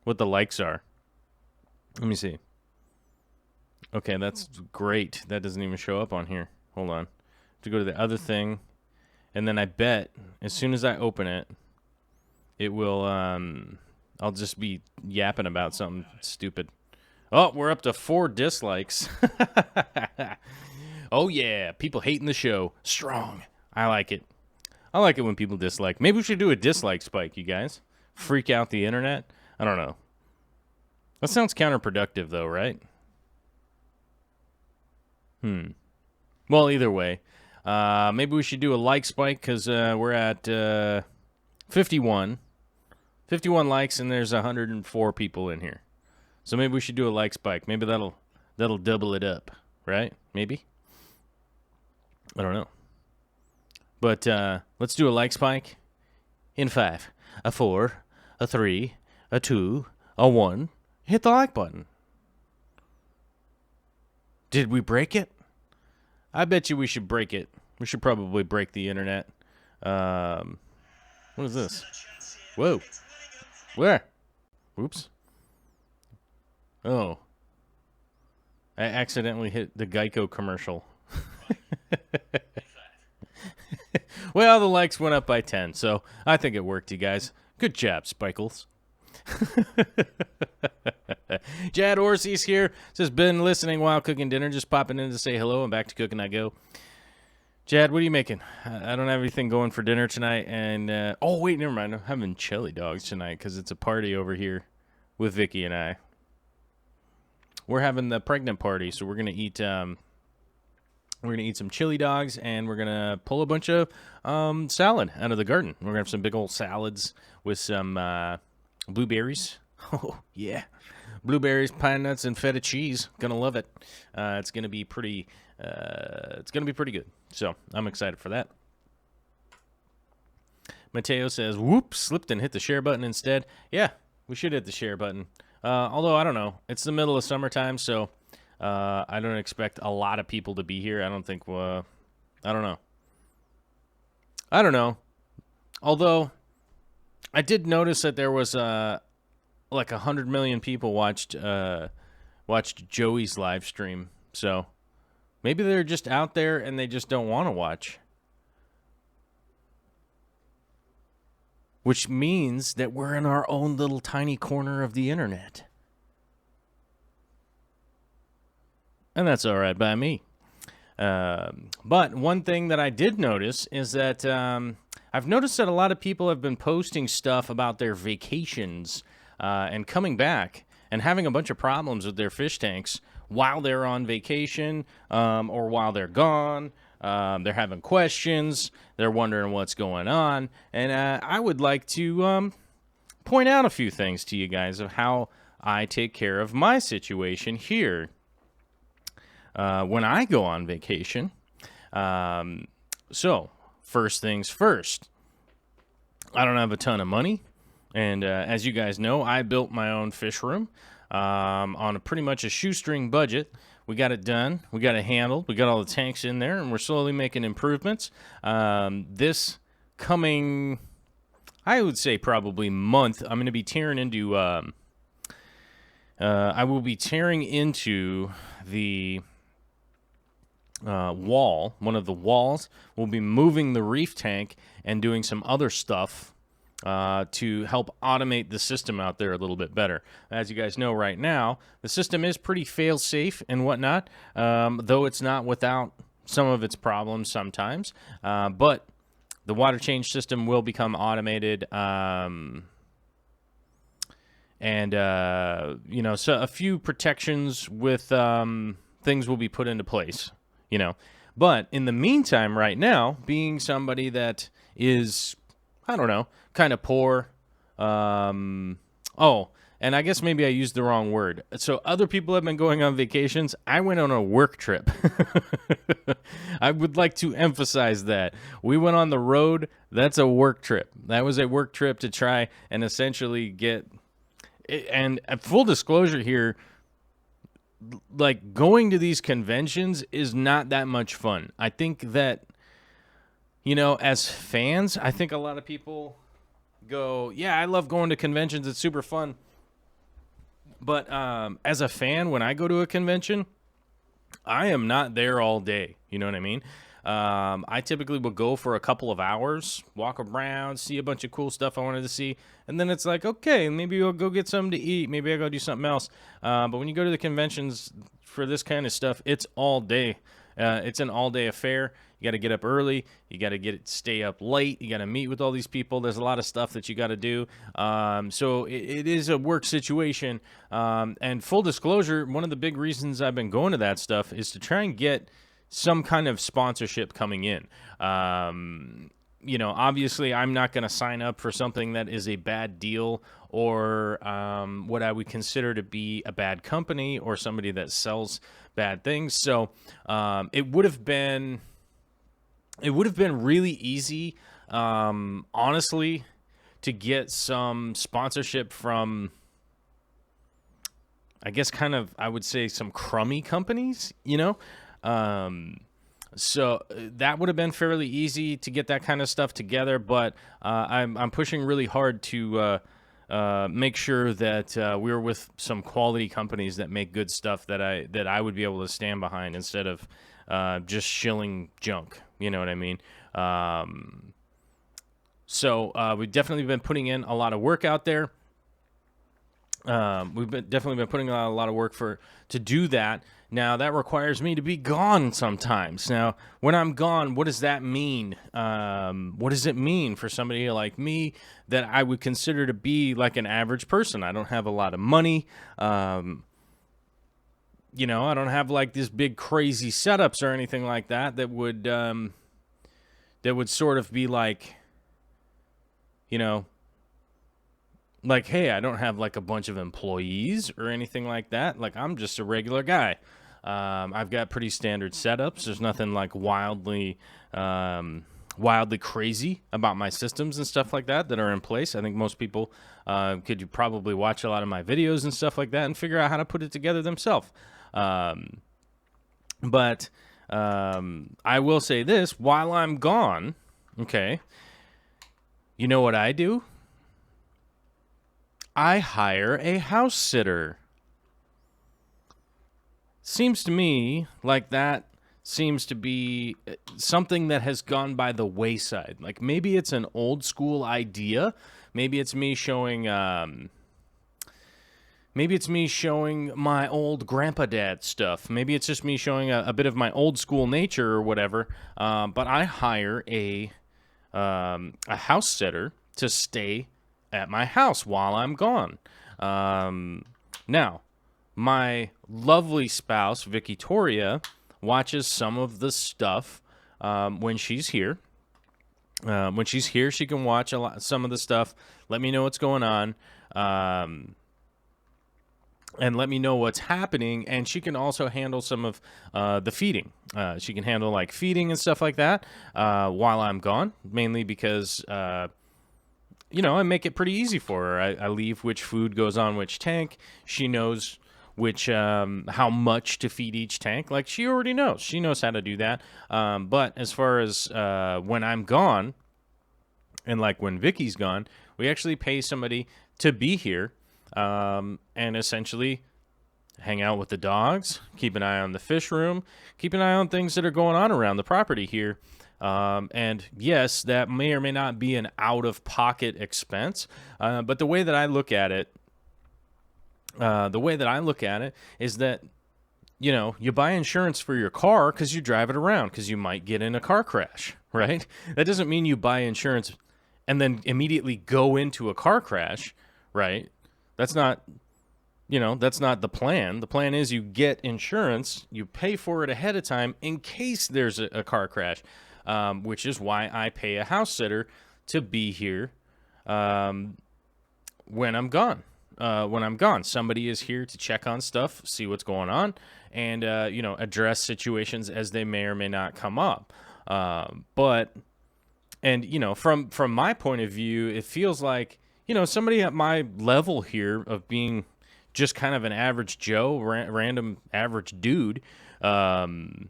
what the likes are. Let me see. Okay, that's great. That doesn't even show up on here. Hold on. To go to the other thing, and then I bet as soon as I open it, it will, I'll just be yapping about something stupid. Oh, we're up to 4 dislikes. Oh, yeah, people hating the show. Strong. I like it. I like it when people dislike. Maybe we should do a dislike spike, you guys. Freak out the internet. I don't know. That sounds counterproductive, though, right? Well, either way. Maybe we should do a like spike because we're at 51. 51 likes, and there's 104 people in here. So maybe we should do a like spike. Maybe that'll double it up, right? Maybe? I don't know. But let's do a like spike in 5, a 4, a 3, a 2, a 1. Hit the like button. Did we break it? I bet you we should break it. We should probably break the internet. What is this? Whoa. Where? Oops. Oh. I accidentally hit the Geico commercial. Well, the likes went up by 10, so I think it worked, you guys. Good job, Spikles. Jad Orsi's here. Says, been listening while cooking dinner. Just popping in to say hello and back to cooking I go. Jad, what are you making? I don't have anything going for dinner tonight. And, oh, wait, never mind. I'm having chili dogs tonight because it's a party over here with Vicky and I. We're having the pregnant party, so we're going to eat... We're going to eat some chili dogs, and we're going to pull a bunch of salad out of the garden. We're going to have some big old salads with some blueberries. Oh, yeah. Blueberries, pine nuts, and feta cheese. Going to love it. It's going to be pretty good. So I'm excited for that. Mateo says, whoops, slipped and hit the share button instead. Yeah, we should hit the share button. Although, I don't know. It's the middle of summertime, so... I don't expect a lot of people to be here. I don't think, I don't know. Although, I did notice that there was, like 100 million people watched Joey's live stream. So, maybe they're just out there and they just don't want to watch. Which means that we're in our own little tiny corner of the internet. And that's all right by me. But one thing that I did notice is that I've noticed that a lot of people have been posting stuff about their vacations and coming back and having a bunch of problems with their fish tanks while they're on vacation or while they're gone. They're having questions. They're wondering what's going on. And I would like to point out a few things to you guys of how I take care of my situation here. When I go on vacation. So, first things first. I don't have a ton of money. And as you guys know, I built my own fish room on pretty much a shoestring budget. We got it done. We got it handled. We got all the tanks in there, and we're slowly making improvements. This coming, I would say probably month, I'm going to be tearing into... I will be tearing into the... wall, one of the walls. We'll be moving the reef tank and doing some other stuff to help automate the system out there a little bit better. As you guys know right now, the system is pretty fail-safe and whatnot, though it's not without some of its problems sometimes. But the water change system will become automated, and so a few protections with things will be put into place. But in the meantime, right now, being somebody that is, I don't know, kind of poor. And I guess maybe I used the wrong word. So other people have been going on vacations. I went on a work trip. I would like to emphasize that. We went on the road. That's a work trip. That was a work trip to try and essentially get, and full disclosure here, like going to these conventions is not that much fun. I think that, as fans, I think a lot of people go, yeah, I love going to conventions. It's super fun. But as a fan, when I go to a convention, I am not there all day. You know what I mean? I typically will go for a couple of hours, walk around, see a bunch of cool stuff I wanted to see, and then it's like, okay, maybe I'll go get something to eat, maybe I'll go do something else. But when you go to the conventions for this kind of stuff, it's all day. It's an all-day affair. You got to get up early. You got to stay up late. You got to meet with all these people. There's a lot of stuff that you got to do. So it is a work situation. And full disclosure, one of the big reasons I've been going to that stuff is to try and get some kind of sponsorship coming in. Obviously I'm not going to sign up for something that is a bad deal or what I would consider to be a bad company or somebody that sells bad things. So it would have been really easy, honestly, to get some sponsorship from, I guess, I would say some crummy companies, So that would have been fairly easy to get that kind of stuff together, but I'm pushing really hard to make sure that we're with some quality companies that make good stuff that I would be able to stand behind instead of just shilling junk. You know what I mean? So we've definitely been putting in a lot of work out there. Definitely been putting a lot of work to do that. Now, that requires me to be gone sometimes. Now, when I'm gone, what does that mean? What does it mean for somebody like me that I would consider to be like an average person? I don't have a lot of money. I don't have like this big crazy setups or anything like that would sort of be like, like, hey, I don't have like a bunch of employees or anything like that. Like, I'm just a regular guy. I've got pretty standard setups. There's nothing like wildly crazy about my systems and stuff like that are in place. I think most people could probably watch a lot of my videos and stuff like that and figure out how to put it together themselves. But I will say this, while I'm gone, okay, you know what I do? I hire a house sitter. Seems to me like that seems to be something that has gone by the wayside. Like, maybe it's an old school idea. Maybe it's me showing my old grandpa dad stuff. Maybe it's just me showing a bit of my old school nature or whatever. But I hire a house sitter to stay at my house while I'm gone. Now, my lovely spouse, Victoria, watches some of the stuff when she's here. When she's here, she can watch some of the stuff, let me know what's going on, and let me know what's happening, and she can also handle some of the feeding. She can handle like feeding and stuff like that while I'm gone, mainly because I make it pretty easy for her. I leave which food goes on which tank. She knows which how much to feed each tank. Like, she already knows. She knows how to do that. But as far as when I'm gone, and like when Vicky's gone, we actually pay somebody to be here and essentially hang out with the dogs, keep an eye on the fish room, keep an eye on things that are going on around the property here. And yes, that may or may not be an out-of-pocket expense, but the way that I look at it is that, you buy insurance for your car because you drive it around because you might get in a car crash, right? That doesn't mean you buy insurance and then immediately go into a car crash, right? That's not the plan. The plan is you get insurance, you pay for it ahead of time in case there's a car crash, which is why I pay a house sitter to be here when I'm gone. Somebody is here to check on stuff, see what's going on, and address situations as they may or may not come up. From my point of view, it feels like somebody at my level here of being just kind of an average Joe, random average dude, then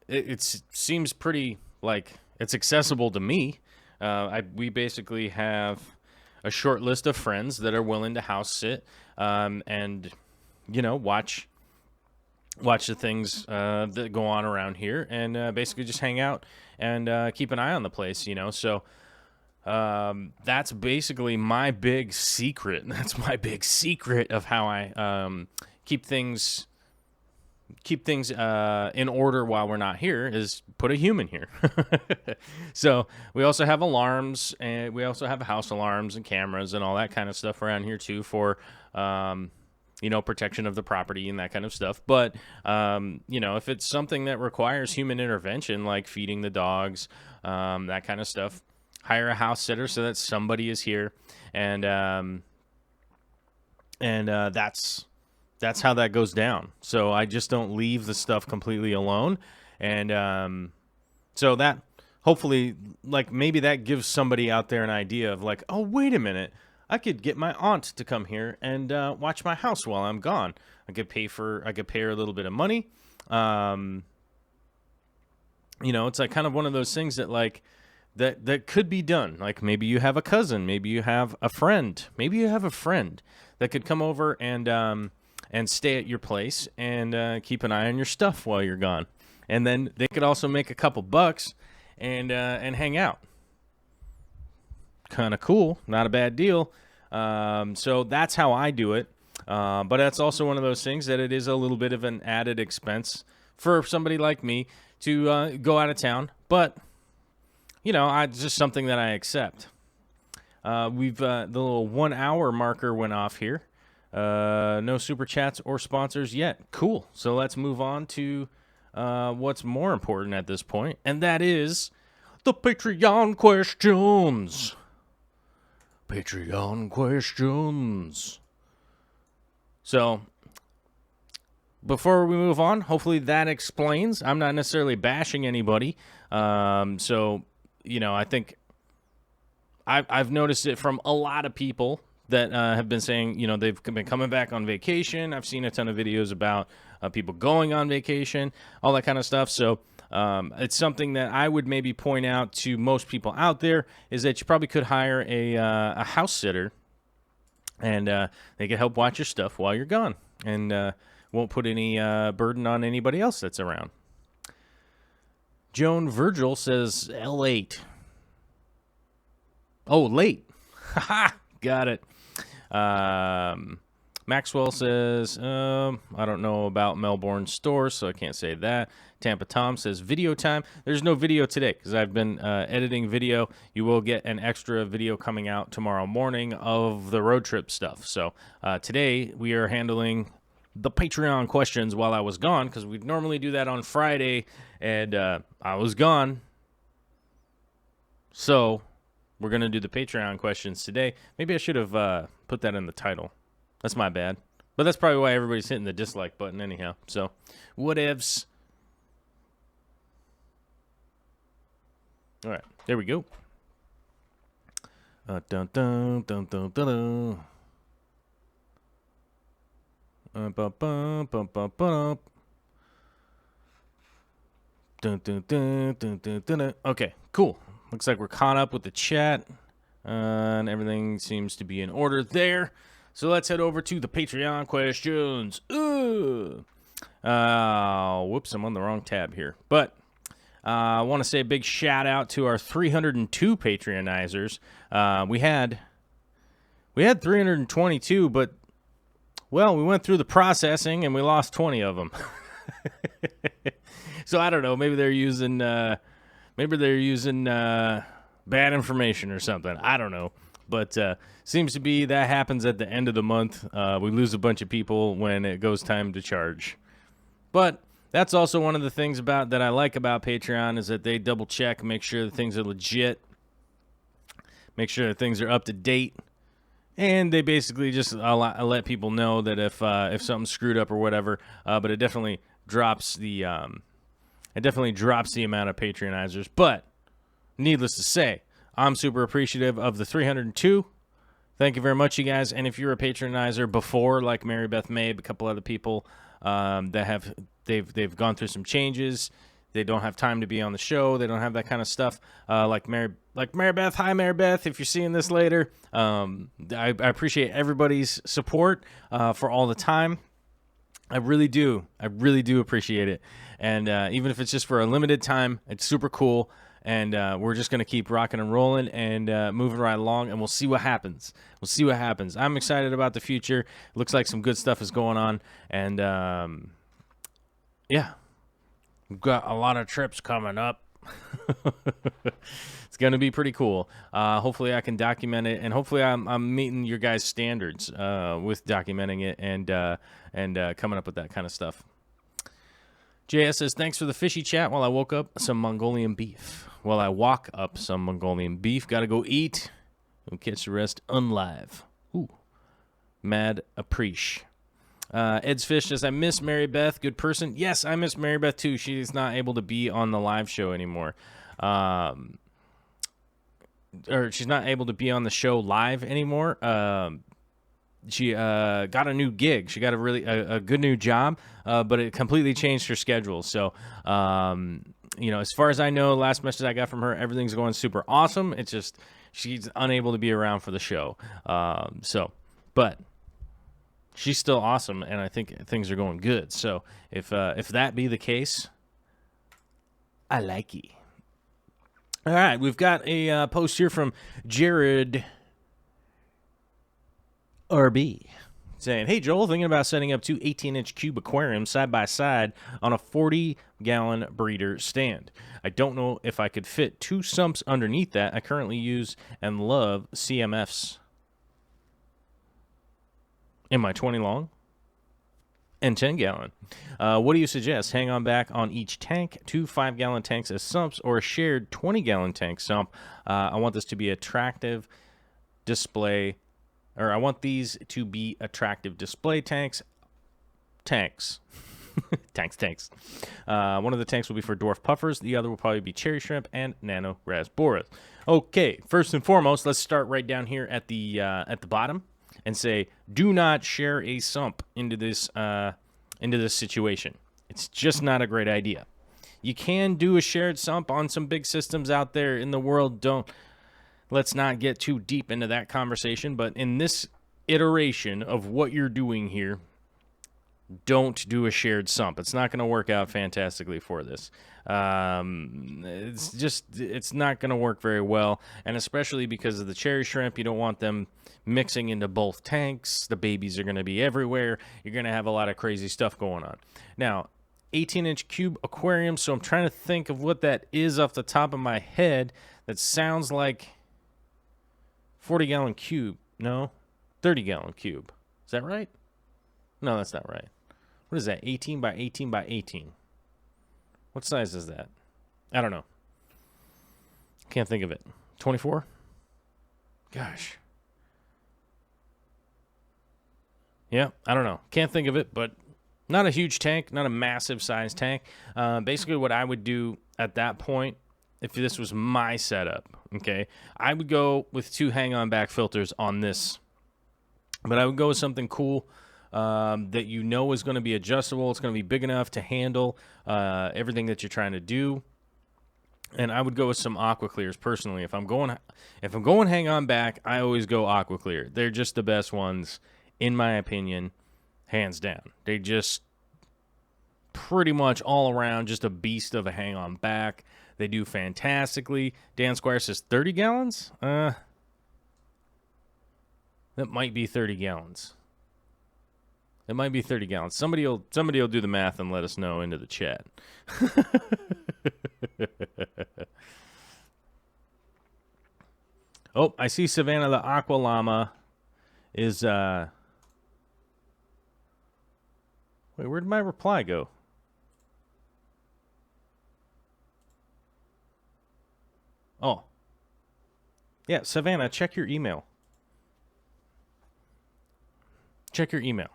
it seems pretty like it's accessible to me. We basically have a short list of friends that are willing to house sit and watch the things that go on around here, and basically just hang out and keep an eye on the place. So that's basically my big secret. That's my big secret of how I keep things in order while we're not here, is put a human here. So we also have alarms, and we also have house alarms and cameras and all that kind of stuff around here too for protection of the property and that kind of stuff. But if it's something that requires human intervention, like feeding the dogs, that kind of stuff, hire a house sitter so that somebody is here, and that's how that goes down. So I just don't leave the stuff completely alone. And so that hopefully, like, maybe that gives somebody out there an idea of like, oh, wait a minute, I could get my aunt to come here and watch my house while I'm gone. I could pay her a little bit of money. It's like kind of one of those things that, like, that could be done. Like maybe you have a cousin, maybe you have a friend, that could come over and stay at your place and keep an eye on your stuff while you're gone. And then they could also make a couple bucks and hang out. Kind of cool, not a bad deal. So that's how I do it. But that's also one of those things that it is a little bit of an added expense for somebody like me to go out of town. But, it's just something that I accept. The little 1 hour marker went off here. No super chats or sponsors yet. Cool. So let's move on to what's more important at this point, and that is the Patreon questions. Patreon questions. So, before we move on, hopefully that explains. I'm not necessarily bashing anybody. I think I've noticed it from a lot of people that have been saying, they've been coming back on vacation. I've seen a ton of videos about people going on vacation, all that kind of stuff. So it's something that I would maybe point out to most people out there is that you probably could hire a house sitter, and they can help watch your stuff while you're gone, and won't put any burden on anybody else that's around. Joan Virgil says L8. Oh, late. Haha, got it. Maxwell says, I don't know about Melbourne stores, so I can't say that. Tampa Tom says, video time. There's no video today because I've been editing video. You will get an extra video coming out tomorrow morning of the road trip stuff. So today we are handling the Patreon questions while I was gone, because we'd normally do that on Friday, and I was gone. So we're going to do the Patreon questions today. Maybe I should have put that in the title. That's my bad. But that's probably why everybody's hitting the dislike button anyhow. So, whatevs. All right, there we go. Dun, dun, dun, dun, dun, dun. Bum, bum, bum, bum, bum. Dun, dun, dun, dun, dun, dun. Okay, cool. Looks like we're caught up with the chat, and everything seems to be in order there. So let's head over to the Patreon questions. Whoops, I'm on the wrong tab here. But I want to say a big shout out to our 302 Patreonizers. We had 322, but we went through the processing and we lost 20 of them. So I don't know. Maybe they're using bad information or something. I don't know. But seems to be that happens at the end of the month. We lose a bunch of people when it goes time to charge. But that's also one of the things that I like about Patreon is that they double check, make sure that things are legit, make sure that things are up to date, and they basically just let people know that if something's screwed up or whatever. But it definitely drops the amount of Patreonizers. But needless to say, I'm super appreciative of the 302. Thank you very much, you guys. And if you're a patronizer before, like Mary Beth Mabe, a couple other people they've gone through some changes. They don't have time to be on the show. They don't have that kind of stuff. Like Mary Beth. Hi, Mary Beth. If you're seeing this later, I appreciate everybody's support for all the time. I really do. I really do appreciate it. And even if it's just for a limited time, it's super cool. And we're just going to keep rocking and rolling and moving right along, and we'll see what happens. I'm excited about the future. Looks like some good stuff is going on. And, yeah, we've got a lot of trips coming up. It's going to be pretty cool. Hopefully I can document it, and hopefully I'm meeting your guys' standards with documenting it and coming up with that kind of stuff. JS says, thanks for the fishy chat while I walk up some Mongolian beef. Gotta go eat. We'll catch the rest unlive. Ooh. Mad appreciate. Ed's Fish says, I miss Mary Beth. Good person. Yes, I miss Mary Beth too. She's not able to be on the live show anymore. Or she's not able to be on the show live anymore. She got a new gig. She got a really a good new job, but it completely changed her schedule. So as far as I know, last message I got from her, everything's going super awesome. It's just she's unable to be around for the show. But she's still awesome, and I think things are going good. So if that be the case, I like it. All right, we've got a post here from Jared RB saying, "Hey, Joel, thinking about setting up two 18-inch cube aquariums side by side on a 40-gallon breeder stand. I don't know if I could fit two sumps underneath that. I currently use and love CMFs in my 20 long and 10-gallon. What do you suggest? Hang on back on each tank, two 5-gallon tanks as sumps, or a shared 20-gallon tank sump? I want this to be attractive display, or I want these to be attractive display tanks. Tanks. Tanks. One of the tanks will be for dwarf puffers. The other will probably be cherry shrimp and nano rasboras. Okay, first and foremost, let's start right down here at the bottom and say, do not share a sump into this situation. It's just not a great idea. You can do a shared sump on some big systems out there in the world. Let's not get too deep into that conversation, but in this iteration of what you're doing here, don't do a shared sump. It's not going to work out fantastically for this. It's not going to work very well, and especially because of the cherry shrimp, you don't want them mixing into both tanks. The babies are going to be everywhere. You're going to have a lot of crazy stuff going on. Now, 18-inch cube aquarium, so I'm trying to think of what that is off the top of my head. That sounds like 40-gallon cube. No, 30-gallon cube. Is that right? No, that's not right. What is that, 18 by 18 by 18? What size is that? I don't know. Can't think of it. 24? Gosh. Yeah, I don't know. Can't think of it, but not a huge tank, not a massive size tank. Basically what I would do at that point, if this was my setup, okay, I would go with two hang-on back filters on this. But I would go with something cool that you know is going to be adjustable. It's going to be big enough to handle everything that you're trying to do. And I would go with some aqua clears personally. If I'm going hang on back, I always go aqua clear. They're just the best ones, in my opinion, hands down. They just pretty much all around just a beast of a hang on back. They do fantastically. Dan Squire says 30 gallons? That might be 30 gallons. It might be 30 gallons. Somebody will do the math and let us know into the chat. Oh, I see Savannah the Aqua Llama is wait, where did my reply go? Oh. Yeah, Savannah, check your email. Check your email.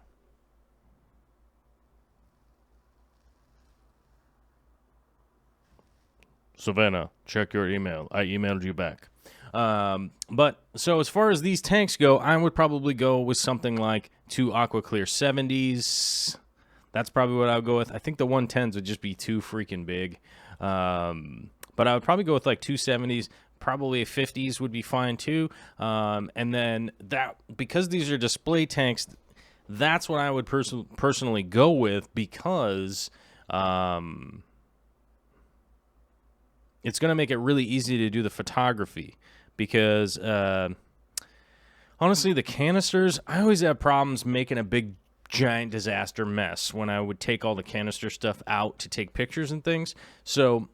Savannah, check your email. I emailed you back. But so as far as these tanks go, I would probably go with something like two AquaClear 70s. That's probably what I would go with. I think the 110s would just be too freaking big. But I would probably go with like 270s. Probably 50s would be fine too. And then that, because these are display tanks, that's what I would personally go with, because it's going to make it really easy to do the photography. Because honestly, the canisters, I always have problems making a big giant disaster mess when I would take all the canister stuff out to take pictures and things. So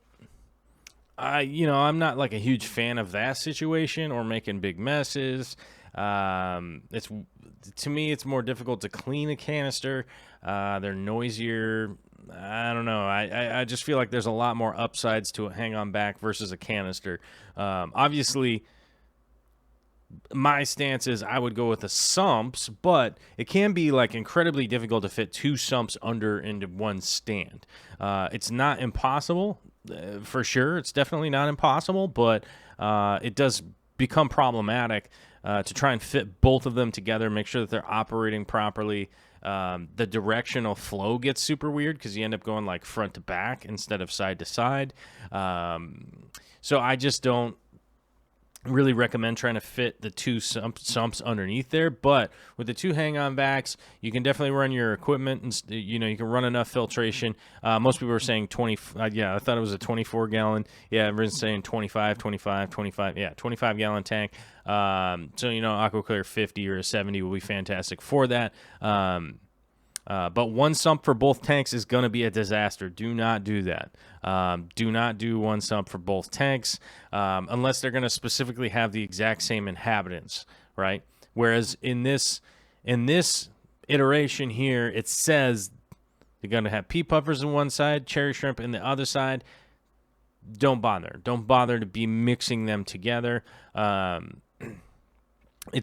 I'm not like a huge fan of that situation or making big messes. To me, it's more difficult to clean a canister. They're noisier. I don't know. I just feel like there's a lot more upsides to a hang-on back versus a canister. Obviously, my stance is I would go with the sumps, but it can be like incredibly difficult to fit two sumps under into one stand. It's not impossible, for sure. It's definitely not impossible, but it does become problematic to try and fit both of them together, make sure that they're operating properly. the directional flow gets super weird because you end up going like front to back instead of side to side. So I just don't really recommend trying to fit the two sumps underneath there, but with the two hang-on backs, you can definitely run your equipment, and you can run enough filtration. Most people are saying 20. Yeah, I thought it was a 24-gallon. Yeah, everyone's saying 25. Yeah, 25-gallon tank. So AquaClear 50 or a 70 will be fantastic for that. But one sump for both tanks is going to be a disaster. Do not do that. Do not do one sump for both tanks unless they're going to specifically have the exact same inhabitants, right? Whereas in this iteration here, it says they're going to have pea puffers on one side, cherry shrimp in the other side. Don't bother. Don't bother to be mixing them together. It's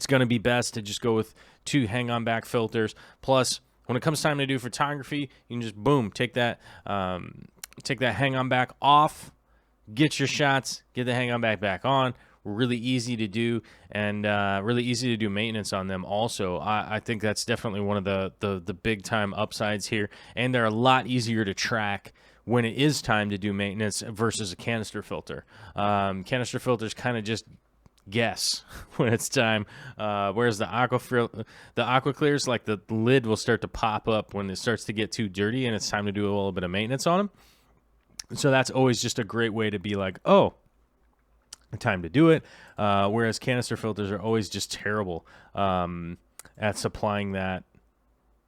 going to be best to just go with two hang-on back filters. Plus, when it comes time to do photography, you can just, boom, take that hang-on back off, get your shots, get the hang-on back on. Really easy to do, and really easy to do maintenance on them also. I think that's definitely one of the big-time upsides here, and they're a lot easier to track when it is time to do maintenance versus a canister filter. Canister filters kind of just guess when it's time, whereas the AquaClears, like the lid will start to pop up when it starts to get too dirty and it's time to do a little bit of maintenance on them. So that's always just a great way to be like, oh, time to do it. Whereas canister filters are always just terrible at supplying that,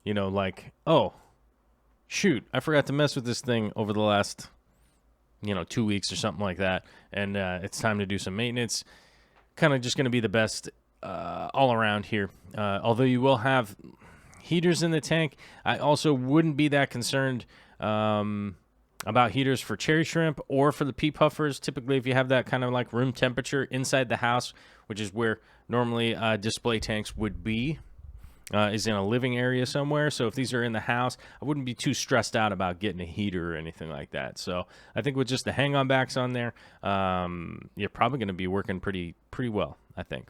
like, oh, shoot, I forgot to mess with this thing over the last 2 weeks or something like that, and it's time to do some maintenance. Kind of just going to be the best all around here. Although you will have heaters in the tank, I also wouldn't be that concerned about heaters for cherry shrimp or for the pea puffers. Typically, if you have that kind of like room temperature inside the house, which is where normally display tanks would be, is in a living area somewhere. So if these are in the house, I wouldn't be too stressed out about getting a heater or anything like that. So I think with just the hang-on backs on there, you're probably going to be working pretty well, I think.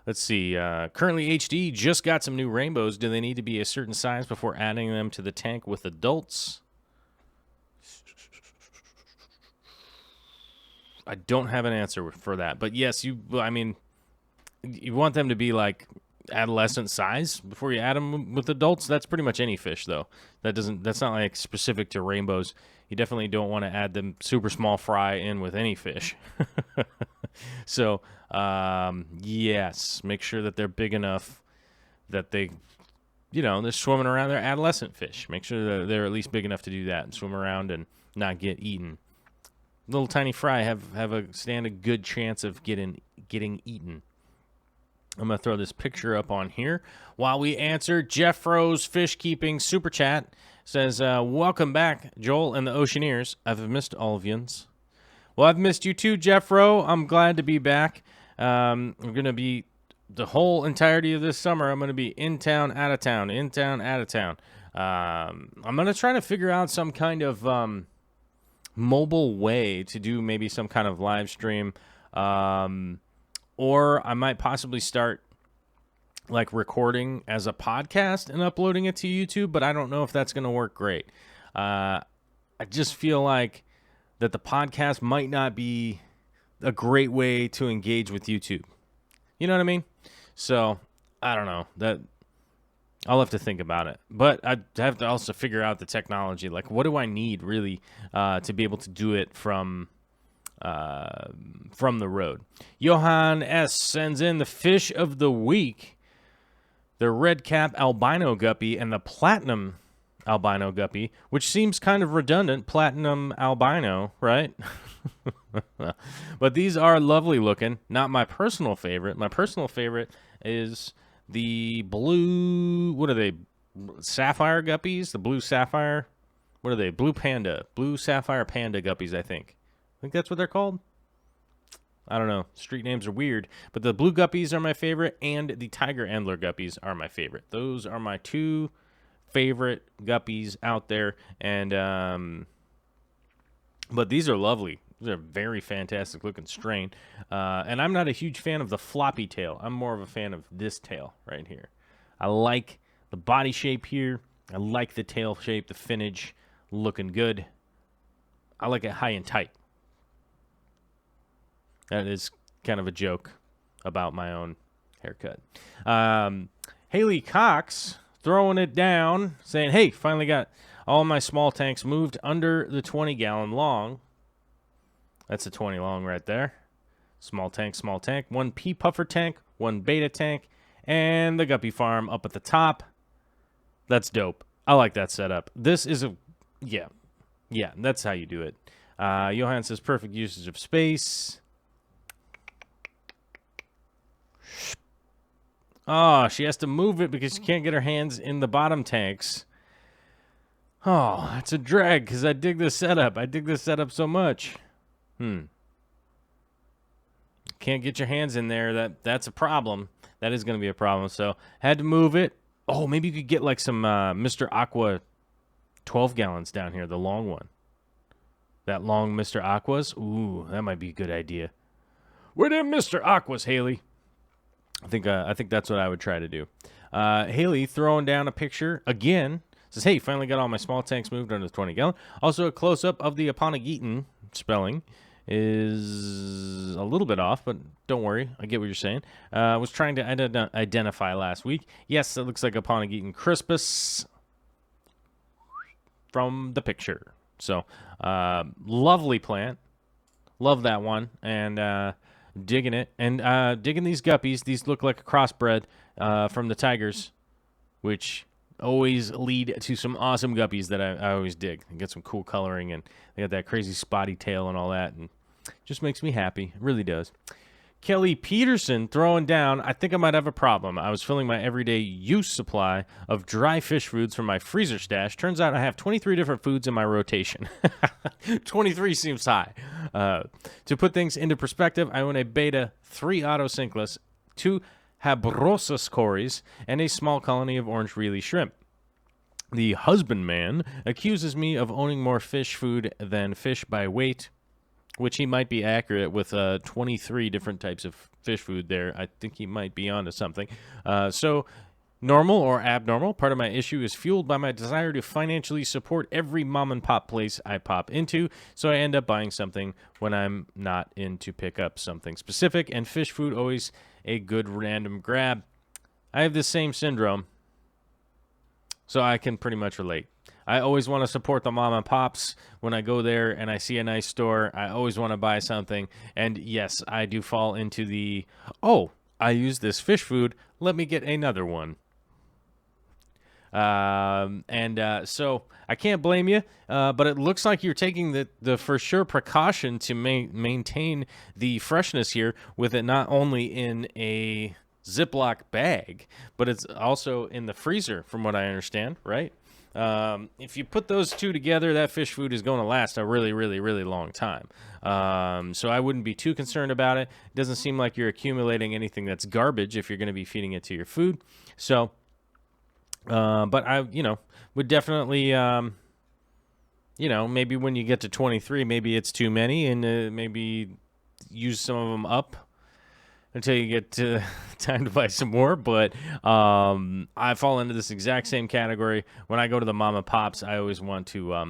Let's see. Currently HD just got some new rainbows. Do they need to be a certain size before adding them to the tank with adults? I don't have an answer for that, but yes, you want them to be like adolescent size before you add them with adults. That's pretty much any fish, though. That's not like specific to rainbows. You definitely don't want to add them super small fry in with any fish. So, yes, make sure that they're big enough that they're swimming around. They're adolescent fish. Make sure that they're at least big enough to do that and swim around and not get eaten. Little tiny fry stand a good chance of getting eaten. I'm going to throw this picture up on here while we answer Jeff Rose Fish Keeping Super Chat. Says, welcome back, Joel and the Oceaneers. I've missed all of yous. Well, I've missed you too, Jeff Rowe. I'm glad to be back. I'm going to be the whole entirety of this summer. I'm going to be in town, out of town, in town, out of town. I'm going to try to figure out some kind of mobile way to do maybe some kind of live stream, or I might possibly start like recording as a podcast and uploading it to YouTube, but I don't know if that's going to work great. I just feel like that the podcast might not be a great way to engage with YouTube. You know what I mean? So I don't know. That I'll have to think about it, but I have to also figure out the technology. Like, what do I need really to be able to do it from the road? Johan S. sends in the fish of the week: the red cap albino guppy and the platinum albino guppy, which seems kind of redundant. Platinum albino, right? But these are lovely looking. Not my personal favorite. My personal favorite is the blue, what are they? Sapphire guppies? The blue sapphire? What are they? Blue panda. Blue sapphire panda guppies, I think. I think that's what they're called. I don't know. Street names are weird. But the blue guppies are my favorite, and the tiger antler guppies are my favorite. Those are my two favorite guppies out there. And but these are lovely. They're a very fantastic looking strain. And I'm not a huge fan of the floppy tail. I'm more of a fan of this tail right here. I like the body shape here. I like the tail shape, the finnage, looking good. I like it high and tight. That is kind of a joke about my own haircut. Haley Cox throwing it down, saying, hey, finally got all my small tanks moved under the 20-gallon long. That's a 20 long right there. Small tank, small tank. One pea puffer tank, one beta tank, and the guppy farm up at the top. That's dope. I like that setup. This is a, yeah, that's how you do it. Johan says perfect usage of space. Oh, she has to move it because she can't get her hands in the bottom tanks. Oh, it's a drag because I dig this setup. I dig this setup so much. Can't get your hands in there. That's a problem. That is going to be a problem. So had to move it. Oh, maybe you could get like some Mr. Aqua 12 gallons down here, the long one. That long Mr. Aquas. Ooh, that might be a good idea. Where them Mr. Aquas, Haley? I think that's what I would try to do. Haley throwing down a picture again. Says, hey, finally got all my small tanks moved under the 20 gallon. Also, a close-up of the Apponegeton spelling is a little bit off, but don't worry. I get what you're saying. I was trying to identify last week. Yes, it looks like Apponegeton crispus from the picture. So, lovely plant. Love that one. And digging it. And digging these guppies. These look like a crossbred from the tigers, which always lead to some awesome guppies that I always dig. They get some cool coloring, and they got that crazy spotty tail and all that, and just makes me happy. It really does. Kelly Peterson throwing down, I think I might have a problem. I was filling my everyday use supply of dry fish foods from my freezer stash. Turns out I have 23 different foods in my rotation. 23 seems high. To put things into perspective, I own a Beta 3 Autosynclus, 2 Habrosus cories, and a small colony of orange reely shrimp. The husbandman accuses me of owning more fish food than fish by weight, which he might be accurate with 23 different types of fish food there. I think he might be onto something. So, normal or abnormal, part of my issue is fueled by my desire to financially support every mom and pop place I pop into, so I end up buying something when I'm not in to pick up something specific, and fish food always a good random grab. I have this same syndrome, so I can pretty much relate. I always want to support the mom and pops. When I go there and I see a nice store, I always want to buy something. And yes, I do fall into the, oh, I use this fish food, let me get another one. So I can't blame you, but it looks like you're taking the for sure precaution to maintain the freshness here with it not only in a Ziploc bag, but it's also in the freezer from what I understand, right? If you put those two together, that fish food is going to last a really, really, really long time. So I wouldn't be too concerned about it. It doesn't seem like you're accumulating anything that's garbage if you're going to be feeding it to your food. So, but I, would definitely, maybe when you get to 23, maybe it's too many, and maybe use some of them up until you get time to buy some more. But I fall into this exact same category. When I go to the mom and pops, I always want to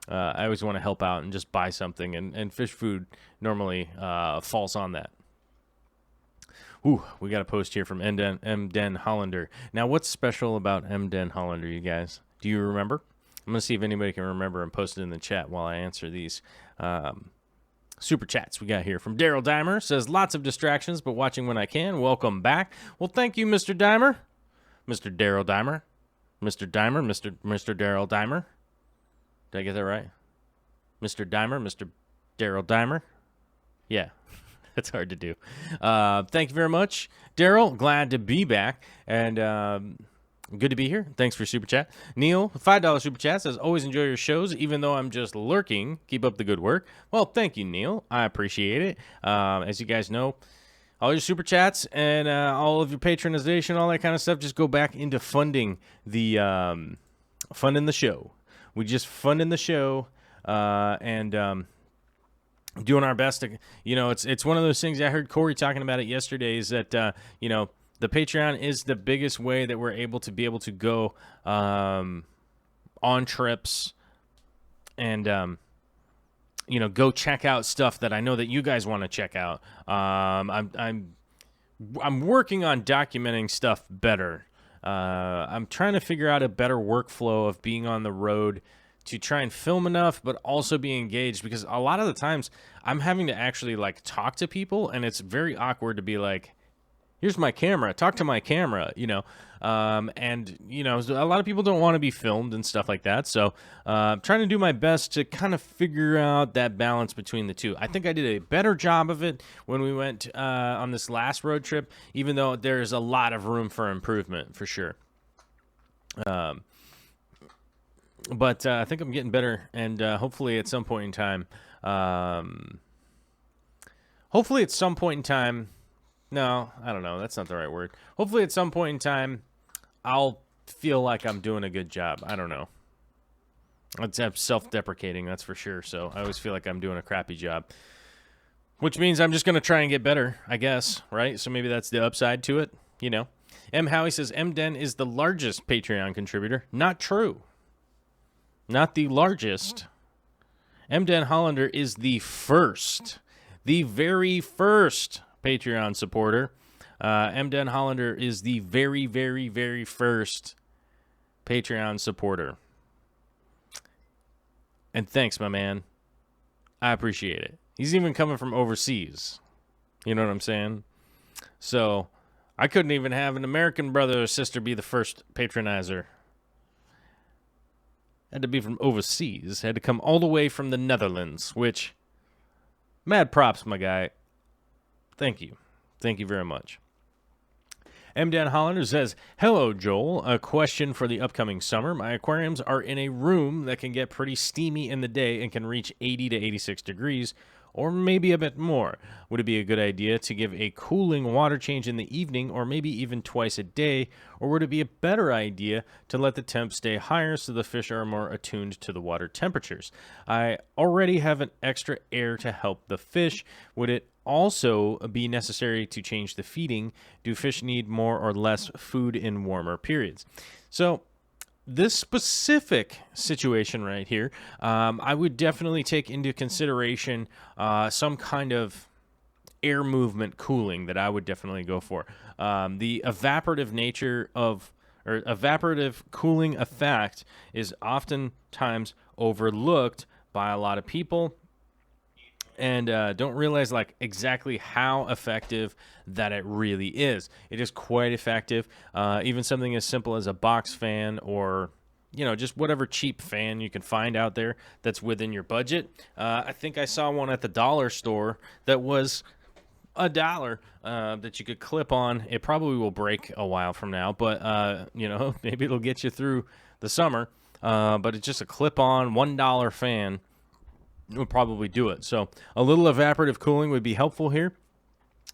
help out and just buy something, and fish food normally falls on that. Ooh, we got a post here from M. Den Hollander. Now, what's special about M. Den Hollander, you guys? Do you remember? I'm going to see if anybody can remember and post it in the chat while I answer these super chats we got here. From Daryl Dimer, says, lots of distractions, but watching when I can. Welcome back. Well, thank you, Mr. Dimer. Mr. Daryl Dimer. Mr. Dimer, Mr. Daryl Dimer. Did I get that right? Mr. Dimer, Mr. Daryl Dimer. Yeah. That's hard to do. Thank you very much, Daryl. Glad to be back, and good to be here. Thanks for Super Chat. Neil, $5 Super Chat, says, always enjoy your shows, even though I'm just lurking. Keep up the good work. Well, thank you, Neil. I appreciate it. As you guys know, all your Super Chats and all of your patronization, all that kind of stuff, just go back into funding the show. We just funding the show, and doing our best to, it's one of those things. I heard Corey talking about it yesterday, is that, the Patreon is the biggest way that we're able to go on trips and, go check out stuff that I know that you guys want to check out. I'm working on documenting stuff better. I'm trying to figure out a better workflow of being on the road to try and film enough, but also be engaged, because a lot of the times I'm having to actually like talk to people, and it's very awkward to be like, here's my camera, talk to my camera, and a lot of people don't want to be filmed and stuff like that. So I'm trying to do my best to kind of figure out that balance between the two. I think I did a better job of it when we went on this last road trip, even though there's a lot of room for improvement for sure. But I think I'm getting better, and hopefully at some point in time, no, I don't know, that's not the right word. Hopefully at some point in time, I'll feel like I'm doing a good job. I don't know. It's self-deprecating, that's for sure. So I always feel like I'm doing a crappy job, which means I'm just going to try and get better, I guess, right? So maybe that's the upside to it, M. Howie says, MDen is the largest Patreon contributor. Not true. Not the largest. MDen Hollander is the very first Patreon supporter. MDen Hollander is the very, very, very first Patreon supporter. And thanks, my man. I appreciate it. He's even coming from overseas. You know what I'm saying? So I couldn't even have an American brother or sister be the first patronizer. Had to be from overseas. Had to come all the way from the Netherlands, which, mad props, my guy. Thank you. Thank you very much. M. Dan Hollander says, hello, Joel. A question for the upcoming summer. My aquariums are in a room that can get pretty steamy in the day and can reach 80 to 86 degrees, or maybe a bit more. Would it be a good idea to give a cooling water change in the evening, or maybe even twice a day? Or would it be a better idea to let the temp stay higher so the fish are more attuned to the water temperatures? I already have an extra air to help the fish. Would it also be necessary to change the feeding? Do fish need more or less food in warmer periods? So this specific situation right here, I would definitely take into consideration some kind of air movement cooling that I would definitely go for. The evaporative nature of, or evaporative cooling effect, is oftentimes overlooked by a lot of people, and don't realize like exactly how effective that it really is. It is quite effective. Even something as simple as a box fan, or just whatever cheap fan you can find out there that's within your budget. I think I saw one at the dollar store that was $1 that you could clip on. It probably will break a while from now, but maybe it'll get you through the summer. But it's just a clip-on $1 fan would probably do it. So a little evaporative cooling would be helpful here.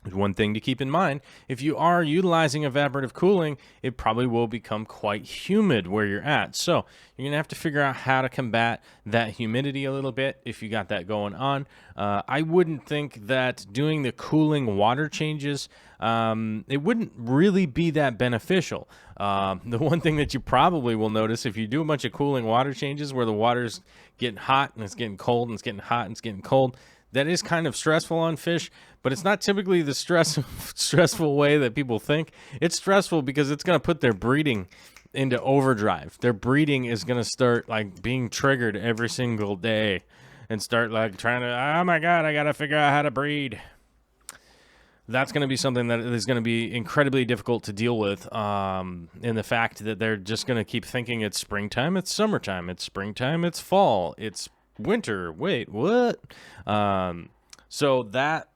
One thing to keep in mind, if you are utilizing evaporative cooling, it probably will become quite humid where you're at. So you're going to have to figure out how to combat that humidity a little bit if you got that going on. I wouldn't think that doing the cooling water changes, it wouldn't really be that beneficial. The one thing that you probably will notice if you do a bunch of cooling water changes where the water's getting hot and it's getting cold and it's getting hot and it's getting cold, that is kind of stressful on fish, but it's not typically the stressful way that people think. It's stressful because it's going to put their breeding into overdrive. Their breeding is going to start like being triggered every single day and start like trying to, oh my God, I got to figure out how to breed. That's going to be something that is going to be incredibly difficult to deal with, in the fact that they're just going to keep thinking it's springtime, it's summertime, it's springtime, it's fall, it's winter. Wait, what? So that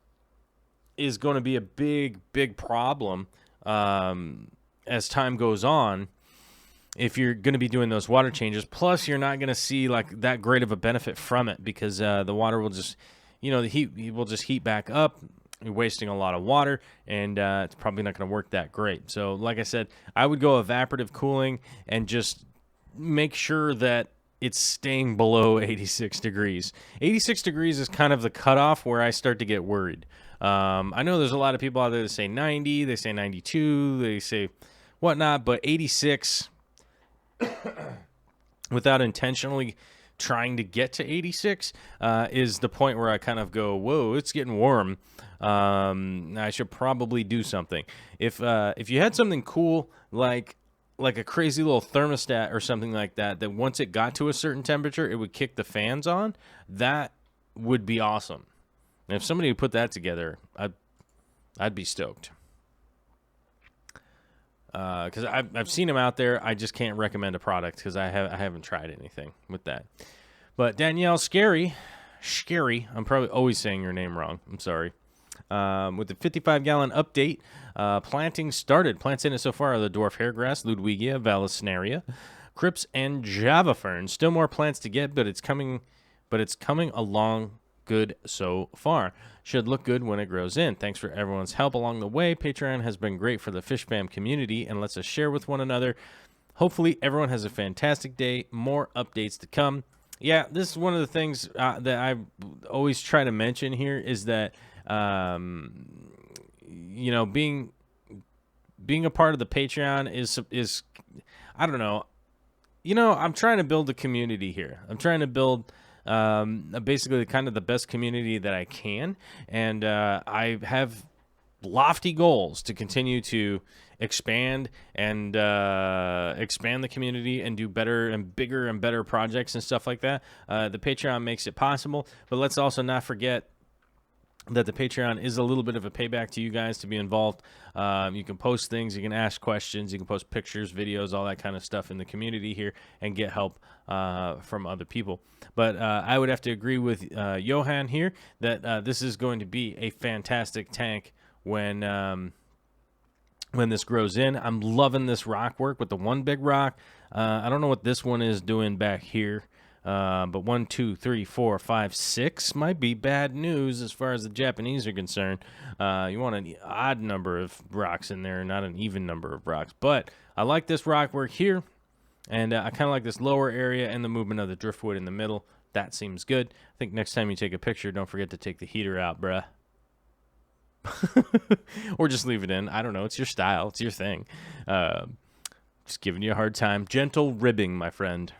is going to be a big problem as time goes on if you're going to be doing those water changes. Plus, you're not going to see like that great of a benefit from it because the water will just, the heat will just heat back up. You're wasting a lot of water, and it's probably not going to work that great. So, like I said, I would go evaporative cooling and just make sure that it's staying below 86 degrees. 86 degrees is kind of the cutoff where I start to get worried. I know there's a lot of people out there that say 90, they say 92, they say whatnot, but 86, without intentionally trying to get to 86, is the point where I kind of go, whoa, it's getting warm. I should probably do something. If you had something cool like a crazy little thermostat or something like that, that once it got to a certain temperature, it would kick the fans on, that would be awesome. And if somebody would put that together, I'd be stoked. Because I've seen them out there. I just can't recommend a product because I haven't tried anything with that. But Danielle Scary, I'm probably always saying your name wrong. I'm sorry. With the 55-gallon update, planting started. Plants in it so far are the dwarf hairgrass, Ludwigia, vallisneria, crypts, and java fern. Still more plants to get, but it's coming along good so far. Should look good when it grows in. Thanks for everyone's help along the way. Patreon has been great for the Fish Fam community and lets us share with one another. Hopefully everyone has a fantastic day. More updates to come. Yeah, this is one of the things that I always try to mention here is that being a part of the Patreon is I don't know. I'm trying to build a community here. I'm trying to build basically kind of the best community that I can, and I have lofty goals to continue to expand and expand the community and do better and bigger and better projects and stuff like that. The Patreon makes it possible, but let's also not forget that the Patreon is a little bit of a payback to you guys to be involved. You can post things, you can ask questions, you can post pictures, videos, all that kind of stuff in the community here and get help from other people. But I would have to agree with Johan here that this is going to be a fantastic tank when this grows in. I'm loving this rock work with the one big rock. I don't know what this one is doing back here. But 1, 2, 3, 4, 5, 6 might be bad news as far as the Japanese are concerned. You want an odd number of rocks in there, not an even number of rocks. But I like this rock work here, and I kind of like this lower area and the movement of the driftwood in the middle. That seems good. I think next time you take a picture, don't forget to take the heater out, bruh. Or just leave it in. I don't know. It's your style. It's your thing. Just giving you a hard time. Gentle ribbing, my friend.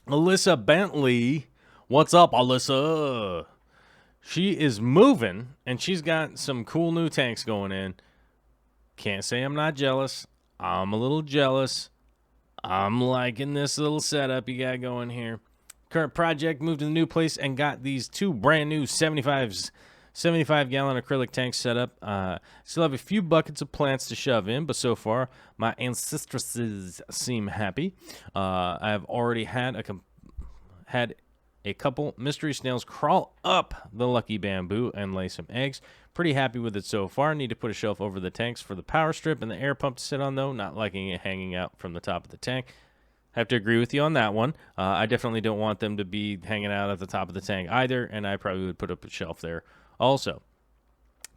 Alyssa Bentley. What's up, Alyssa? She is moving, and she's got some cool new tanks going in. Can't say I'm not jealous. I'm a little jealous. I'm liking this little setup you got going here. Current project, moved to the new place and got these two brand new 75-gallon acrylic tanks set up. Still have a few buckets of plants to shove in, but so far my ancestresses seem happy. I have already had a couple mystery snails crawl up the lucky bamboo and lay some eggs. Pretty happy with it so far. Need to put a shelf over the tanks for the power strip and the air pump to sit on, though. Not liking it hanging out from the top of the tank. Have to agree with you on that one. I definitely don't want them to be hanging out at the top of the tank either, and I probably would put up a shelf there also.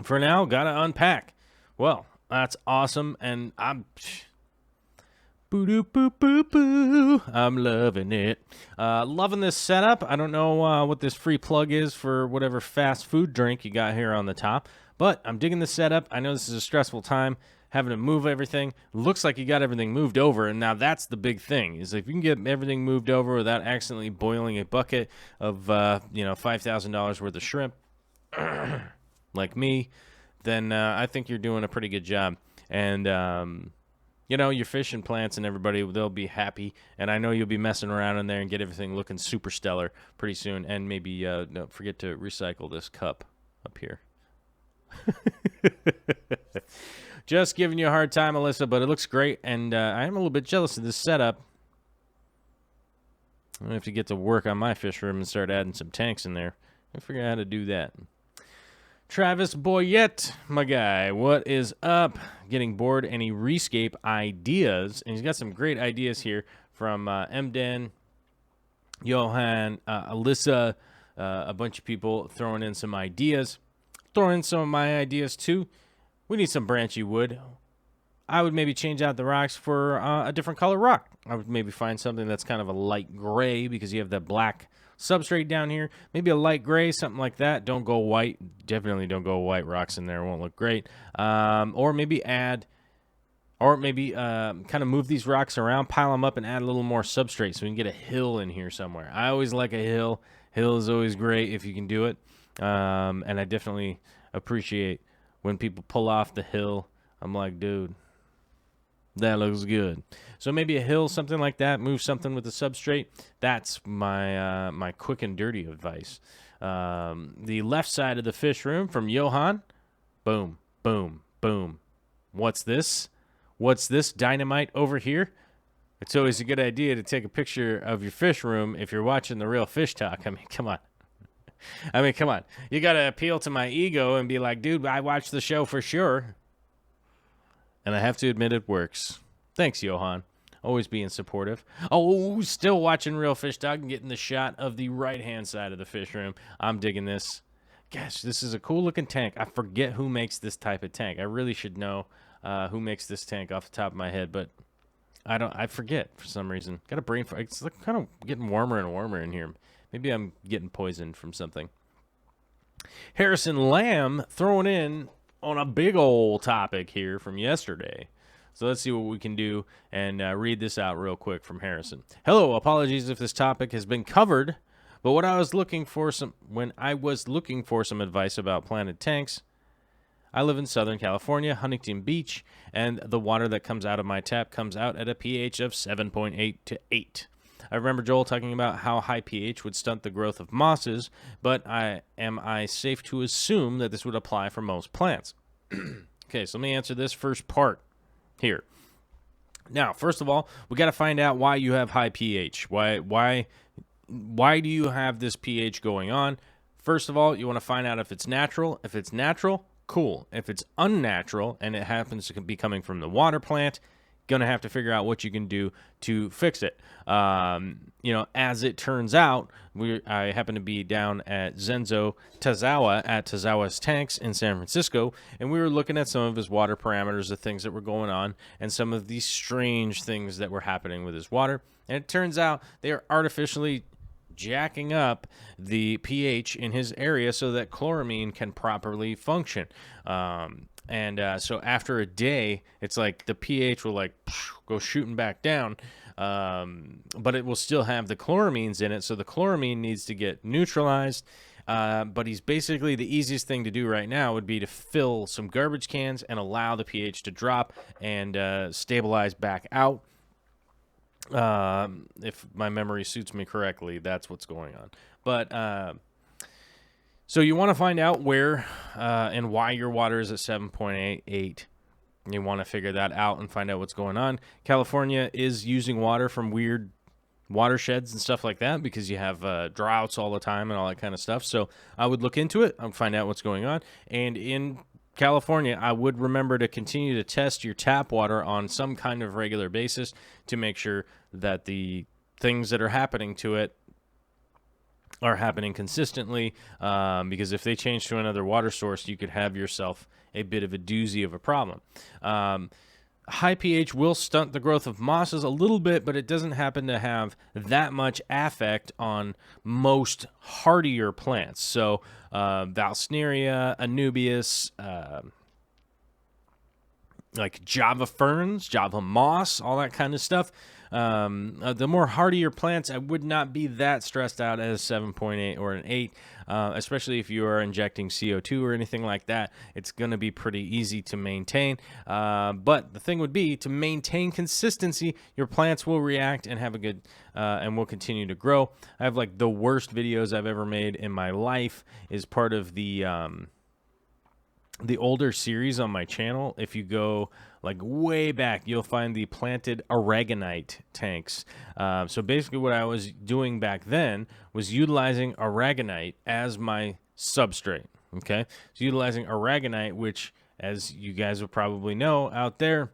For now, gotta unpack. Well, that's awesome, and I'm I'm loving it. Loving this setup. I don't know what this free plug is for whatever fast food drink you got here on the top, but I'm digging the setup. I know this is a stressful time, having to move everything. Looks like you got everything moved over, and now that's the big thing, is if you can get everything moved over without accidentally boiling a bucket of $5,000 worth of shrimp, like me, then I think you're doing a pretty good job. And your fish and plants and everybody, they'll be happy. And I know you'll be messing around in there and get everything looking super stellar pretty soon. And maybe don't forget to recycle this cup up here. Just giving you a hard time, Alyssa, but it looks great. And I am a little bit jealous of this setup. I'm going to have to get to work on my fish room and start adding some tanks in there. I'll figure out how to do that. Travis Boyette, my guy, what is up? Getting bored, any rescape ideas? And he's got some great ideas here from Mden, Johan, Alyssa, a bunch of people throwing in some ideas. Throwing in some of my ideas, too. We need some branchy wood. I would maybe change out the rocks for a different color rock. I would maybe find something that's kind of a light gray because you have that black substrate down here. Maybe a light gray, something like that. Don't go white. Definitely don't go white rocks in there. It won't look great. Or maybe kind of move these rocks around, pile them up, and add a little more substrate so we can get a hill in here somewhere. I always like a hill. Hill is always great if you can do it. And I definitely appreciate when people pull off the hill. I'm like, dude, that looks good. So maybe a hill, something like that. Move something with the substrate. That's my my quick and dirty advice. The left side of the fish room from Johan. Boom, boom, boom. What's this? What's this dynamite over here? It's always a good idea to take a picture of your fish room if you're watching The Real Fish Talk. I mean, come on. Come on. You got to appeal to my ego and be like, dude, I watched the show for sure. And I have to admit it works. Thanks, Johan. Always being supportive. Oh, still watching Real Fish Talk and getting the shot of the right-hand side of the fish room. I'm digging this. Gosh, this is a cool-looking tank. I forget who makes this type of tank. I really should know who makes this tank off the top of my head, but I forget for some reason. Got a brain fart. It's kind of getting warmer and warmer in here. Maybe I'm getting poisoned from something. Harrison Lamb throwing in on a big old topic here from yesterday. So let's see what we can do and read this out real quick from Harrison. Hello, apologies if this topic has been covered, but when I was looking for some advice about planted tanks, I live in Southern California, Huntington Beach, and the water that comes out of my tap comes out at a pH of 7.8 to 8. I remember Joel talking about how high pH would stunt the growth of mosses, but am I safe to assume that this would apply for most plants? Okay, so let me answer this first part here. Now, first of all, we got to find out why you have high pH. Why do you have this pH going on? First of all, you want to find out if it's natural. If it's natural, cool. If it's unnatural and it happens to be coming from the water plant, going to have to figure out what you can do to fix it. As it turns out, I happen to be down at Zenzo Tazawa at Tazawa's Tanks in San Francisco, and we were looking at some of his water parameters, the things that were going on, and some of these strange things that were happening with his water. And it turns out they are artificially jacking up the pH in his area so that chloramine can properly function. So after a day, it's like the pH will go shooting back down, but it will still have the chloramines in it. So the chloramine needs to get neutralized. But he's basically, the easiest thing to do right now would be to fill some garbage cans and allow the pH to drop and stabilize back out. If my memory suits me correctly, that's what's going on. But so you want to find out where and why your water is at 7.88. You want to figure that out and find out what's going on. California is using water from weird watersheds and stuff like that because you have droughts all the time and all that kind of stuff. So I would look into it and find out what's going on. And in California, I would remember to continue to test your tap water on some kind of regular basis to make sure that the things that are happening to it are happening consistently, because if they change to another water source, you could have yourself a bit of a doozy of a problem. High pH will stunt the growth of mosses a little bit, but it doesn't happen to have that much affect on most hardier plants. So Valsneria, Anubias, like Java ferns, Java moss, all that kind of stuff. The more hardier plants, I would not be that stressed out as 7.8 or an 8, especially if you are injecting CO2 or anything like that. It's going to be pretty easy to maintain. But the thing would be to maintain consistency, your plants will react and have a good, and will continue to grow. I have the worst videos I've ever made in my life is part of the older series on my channel. If you go way back, you'll find the planted aragonite tanks. So basically what I was doing back then was utilizing aragonite as my substrate. Okay, so utilizing aragonite, which, as you guys will probably know out there,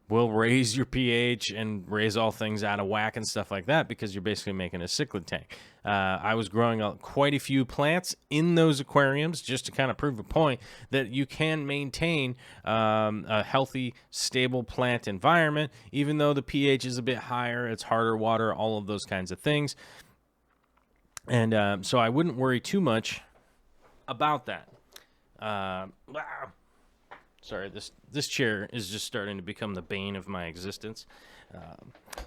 will raise your pH and raise all things out of whack and stuff like that, because you're basically making a cichlid tank. I was growing quite a few plants in those aquariums just to kind of prove a point that you can maintain a healthy, stable plant environment, even though the pH is a bit higher, it's harder water, all of those kinds of things. And so I wouldn't worry too much about that. Sorry, this chair is just starting to become the bane of my existence.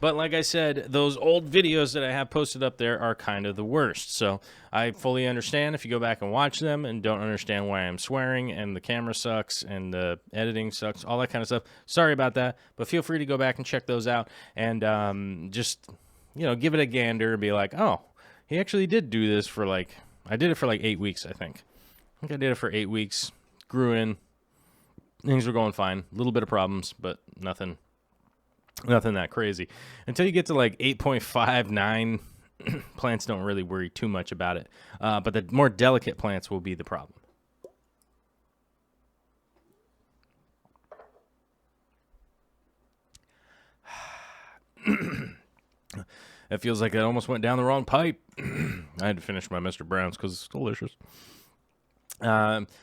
But like I said, those old videos that I have posted up there are kind of the worst. So I fully understand if you go back and watch them and don't understand why I'm swearing and the camera sucks and the editing sucks, all that kind of stuff. Sorry about that, but feel free to go back and check those out and just, give it a gander and be like, oh, he actually did do this for I did it for 8 weeks, I think. I think I did it for 8 weeks, grew in. Things were going fine. A little bit of problems, but nothing that crazy. Until you get to 8.59, plants don't really worry too much about it. But the more delicate plants will be the problem. It feels like I almost went down the wrong pipe. I had to finish my Mr. Brown's because it's delicious.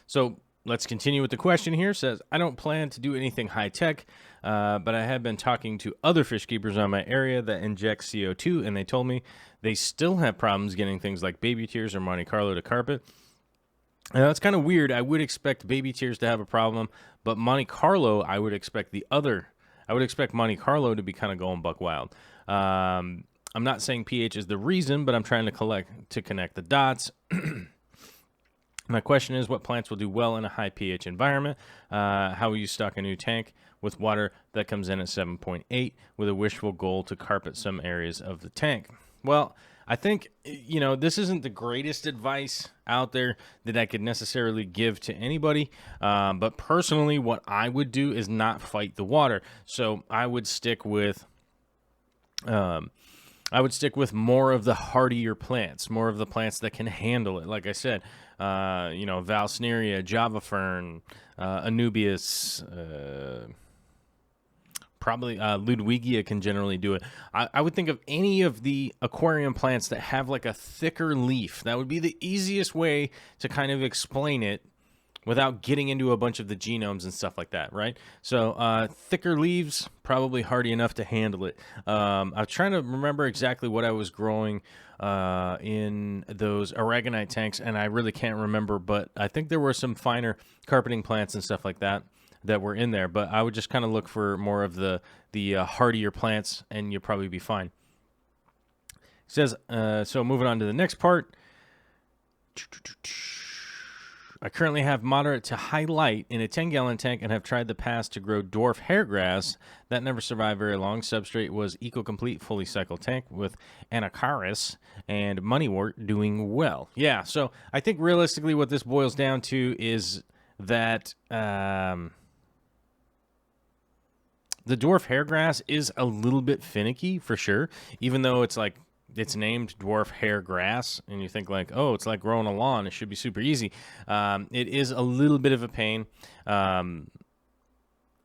So let's continue with the question here. It says, I don't plan to do anything high-tech, but I have been talking to other fish keepers on my area that inject CO2, and they told me they still have problems getting things like baby tears or Monte Carlo to carpet. Now, that's kind of weird. I would expect baby tears to have a problem, but Monte Carlo, I would expect Monte Carlo to be kind of going buck wild. I'm not saying pH is the reason, but I'm trying to connect the dots. My question is, what plants will do well in a high pH environment? How will you stock a new tank with water that comes in at 7.8 with a wishful goal to carpet some areas of the tank? Well, I think, this isn't the greatest advice out there that I could necessarily give to anybody. But personally, what I would do is not fight the water. So I would stick with more of the hardier plants, more of the plants that can handle it. Like I said, Valsneria, Java Fern, Anubias, probably Ludwigia can generally do it. I would think of any of the aquarium plants that have a thicker leaf. That would be the easiest way to kind of explain it without getting into a bunch of the genomes and stuff like that, right? So thicker leaves, probably hardy enough to handle it. I was trying to remember exactly what I was growing in those aragonite tanks, and I really can't remember, but I think there were some finer carpeting plants and stuff like that were in there, but I would just kind of look for more of the hardier plants, and you'll probably be fine. It says, so moving on to the next part. I currently have moderate to high light in a 10-gallon tank and have tried the past to grow dwarf hairgrass. That never survived very long. Substrate was Eco-Complete fully cycled tank with Anacaris and Moneywort doing well. Yeah, so I think realistically what this boils down to is that the dwarf hairgrass is a little bit finicky for sure, even though it's named dwarf hair grass, and you think oh, it's like growing a lawn. It should be super easy. It is a little bit of a pain, and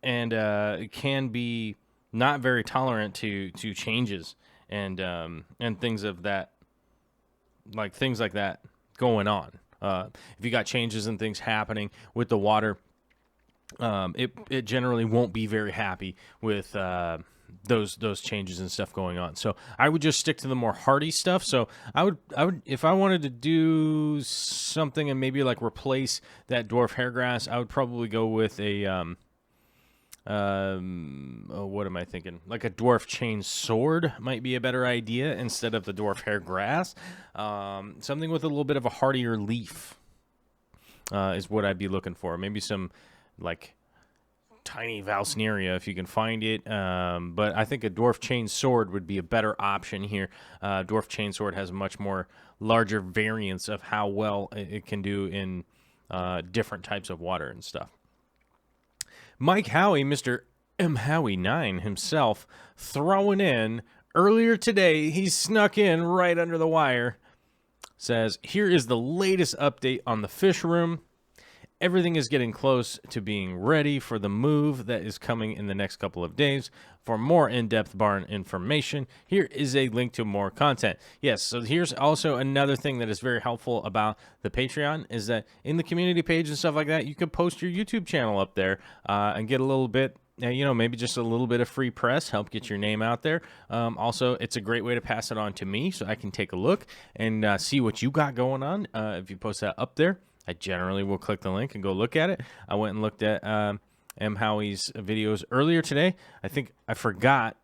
it can be not very tolerant to changes and things of that, things like that going on. If you got changes and things happening with the water, it generally won't be very happy with those changes and stuff going on. So I would just stick to the more hardy stuff. So I would if I wanted to do something and maybe replace that dwarf hairgrass, I would probably go with a what am I thinking? A dwarf chain sword might be a better idea instead of the dwarf hairgrass. Something with a little bit of a hardier leaf is what I'd be looking for. Maybe some tiny Valsneria if you can find it, but I think a dwarf chain sword would be a better option here. Dwarf chain sword has a much more larger variance of how well it can do in different types of water and stuff. Mike Howie, Mr. M. Howie 9 himself, throwing in earlier today. He snuck in right under the wire. Says, here is the latest update on the fish room. everything is getting close to being ready for the move that is coming in the next couple of days. For more in-depth barn information, here is a link to more content. Yes, so here's also another thing that is very helpful about the Patreon is that in the community page and stuff like that, you can post your YouTube channel up there and get a little bit, you know, maybe just a little bit of free press, help get your name out there. Also, it's a great way to pass it on to me so I can take a look and see what you got going on if you post that up there. I generally will click the link and go look at it. I went and looked at M. Howie's videos earlier today. I think I forgot.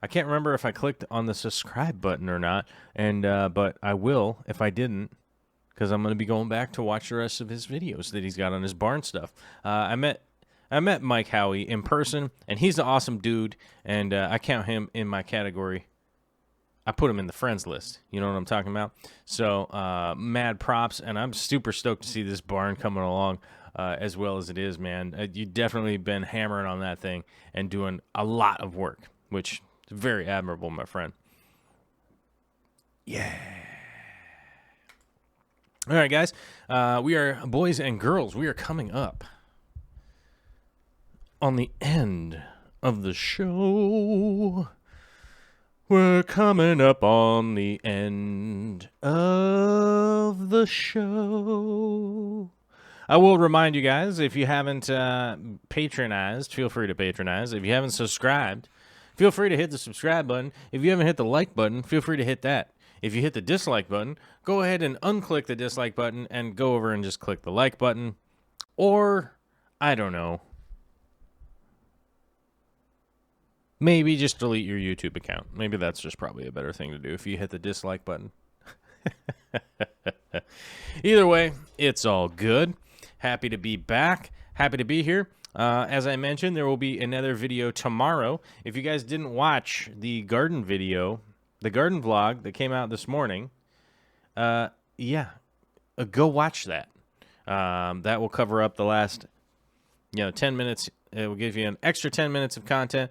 I can't remember if I clicked on the subscribe button or not, and but I will if I didn't, because I'm going to be going back to watch the rest of his videos that he's got on his barn stuff. I met Mike Howie in person, and he's an awesome dude, and I count him in my category. I put him in the friends list. You know what I'm talking about? So, mad props, and I'm super stoked to see this barn coming along as well as it is, man. You've definitely been hammering on that thing and doing a lot of work, which is very admirable, my friend. Yeah. All right, guys. We are boys and girls. We are coming up on the end of the show. We're coming up on the end of the show. I will remind you guys, if you haven't patronized, feel free to patronize. If you haven't subscribed, feel free to hit the subscribe button. If you haven't hit the like button, feel free to hit that. If you hit the dislike button, go ahead and unclick the dislike button and go over and just click the like button. Or, I don't know, maybe just delete your YouTube account. Maybe that's just probably a better thing to do if you hit the dislike button. Either way, it's all good. Happy to be back. Happy to be here. As I mentioned, there will be another video tomorrow. If you guys didn't watch the garden video, the garden vlog that came out this morning, go watch that. That will cover up the last, 10 minutes. It will give you an extra 10 minutes of content.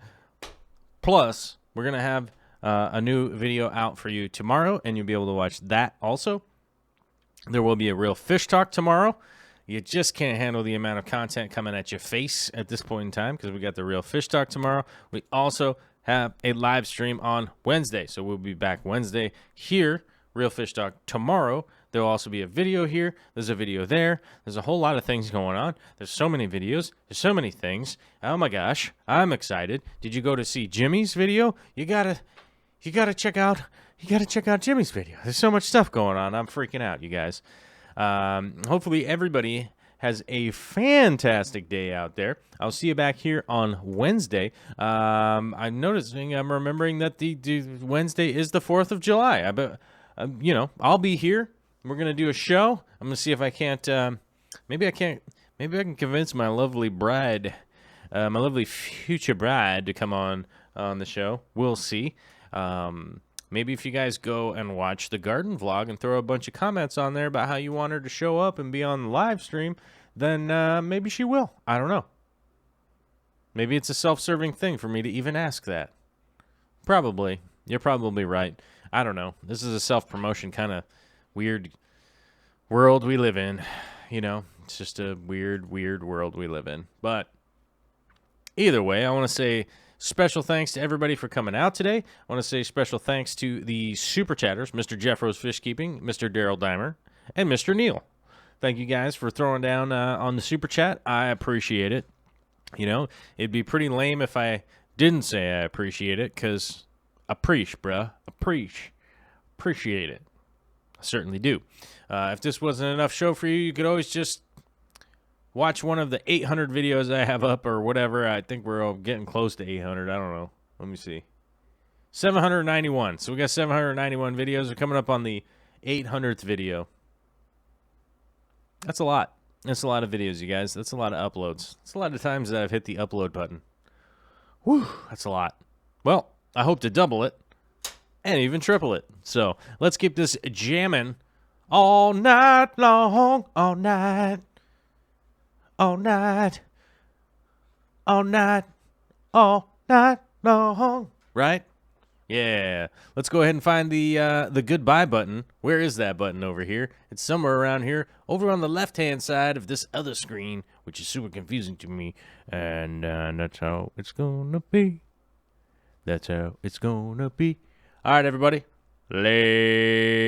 Plus, we're going to have a new video out for you tomorrow, and you'll be able to watch that also. There will be a real fish talk tomorrow. You just can't handle the amount of content coming at your face at this point in time because we got the real fish talk tomorrow. We also have a live stream on Wednesday, so we'll be back Wednesday here, real fish talk tomorrow. There will also be a video here. There's a video there. There's a whole lot of things going on. There's so many videos. There's so many things. Oh my gosh, I'm excited. Did you go to see Jimmy's video? You gotta check out Jimmy's video. There's so much stuff going on. I'm freaking out, you guys. Hopefully everybody has a fantastic day out there. I'll see you back here on Wednesday. I'm remembering that the Wednesday is the 4th of July. I bet, I'll be here. We're going to do a show. I'm going to see if I can't, maybe I can convince my lovely bride, my lovely future bride to come on the show. We'll see. Maybe if you guys go and watch the garden vlog and throw a bunch of comments on there about how you want her to show up and be on the live stream, then maybe she will. I don't know. Maybe it's a self-serving thing for me to even ask that. Probably. You're probably right. I don't know. This is a self-promotion kind of weird world we live in. It's just a weird world we live in. But either way, I want to say special thanks to everybody for coming out today. I want to say special thanks to the Super Chatters, Mr. Jeff Rose Fish Keeping, Mr. Daryl Dimer, and Mr. Neil. Thank you guys for throwing down on the Super Chat. I appreciate it. It'd be pretty lame if I didn't say I appreciate it, because bruh. Appreciate it. I certainly do. If this wasn't enough show for you, you could always just watch one of the 800 videos I have up or whatever. I think we're all getting close to 800. I don't know. Let me see. 791. So we got 791 videos. We're coming up on the 800th video. That's a lot. That's a lot of videos, you guys. That's a lot of uploads. That's a lot of times that I've hit the upload button. Whew, that's a lot. Well, I hope to double it and even triple it. So let's keep this jamming all night long, all night. All night, all night, all night long. Right? Yeah. Let's go ahead and find the goodbye button. Where is that button over here? It's somewhere around here, over on the left-hand side of this other screen, which is super confusing to me. And that's how it's gonna be. That's how it's gonna be. All right, everybody. Lay.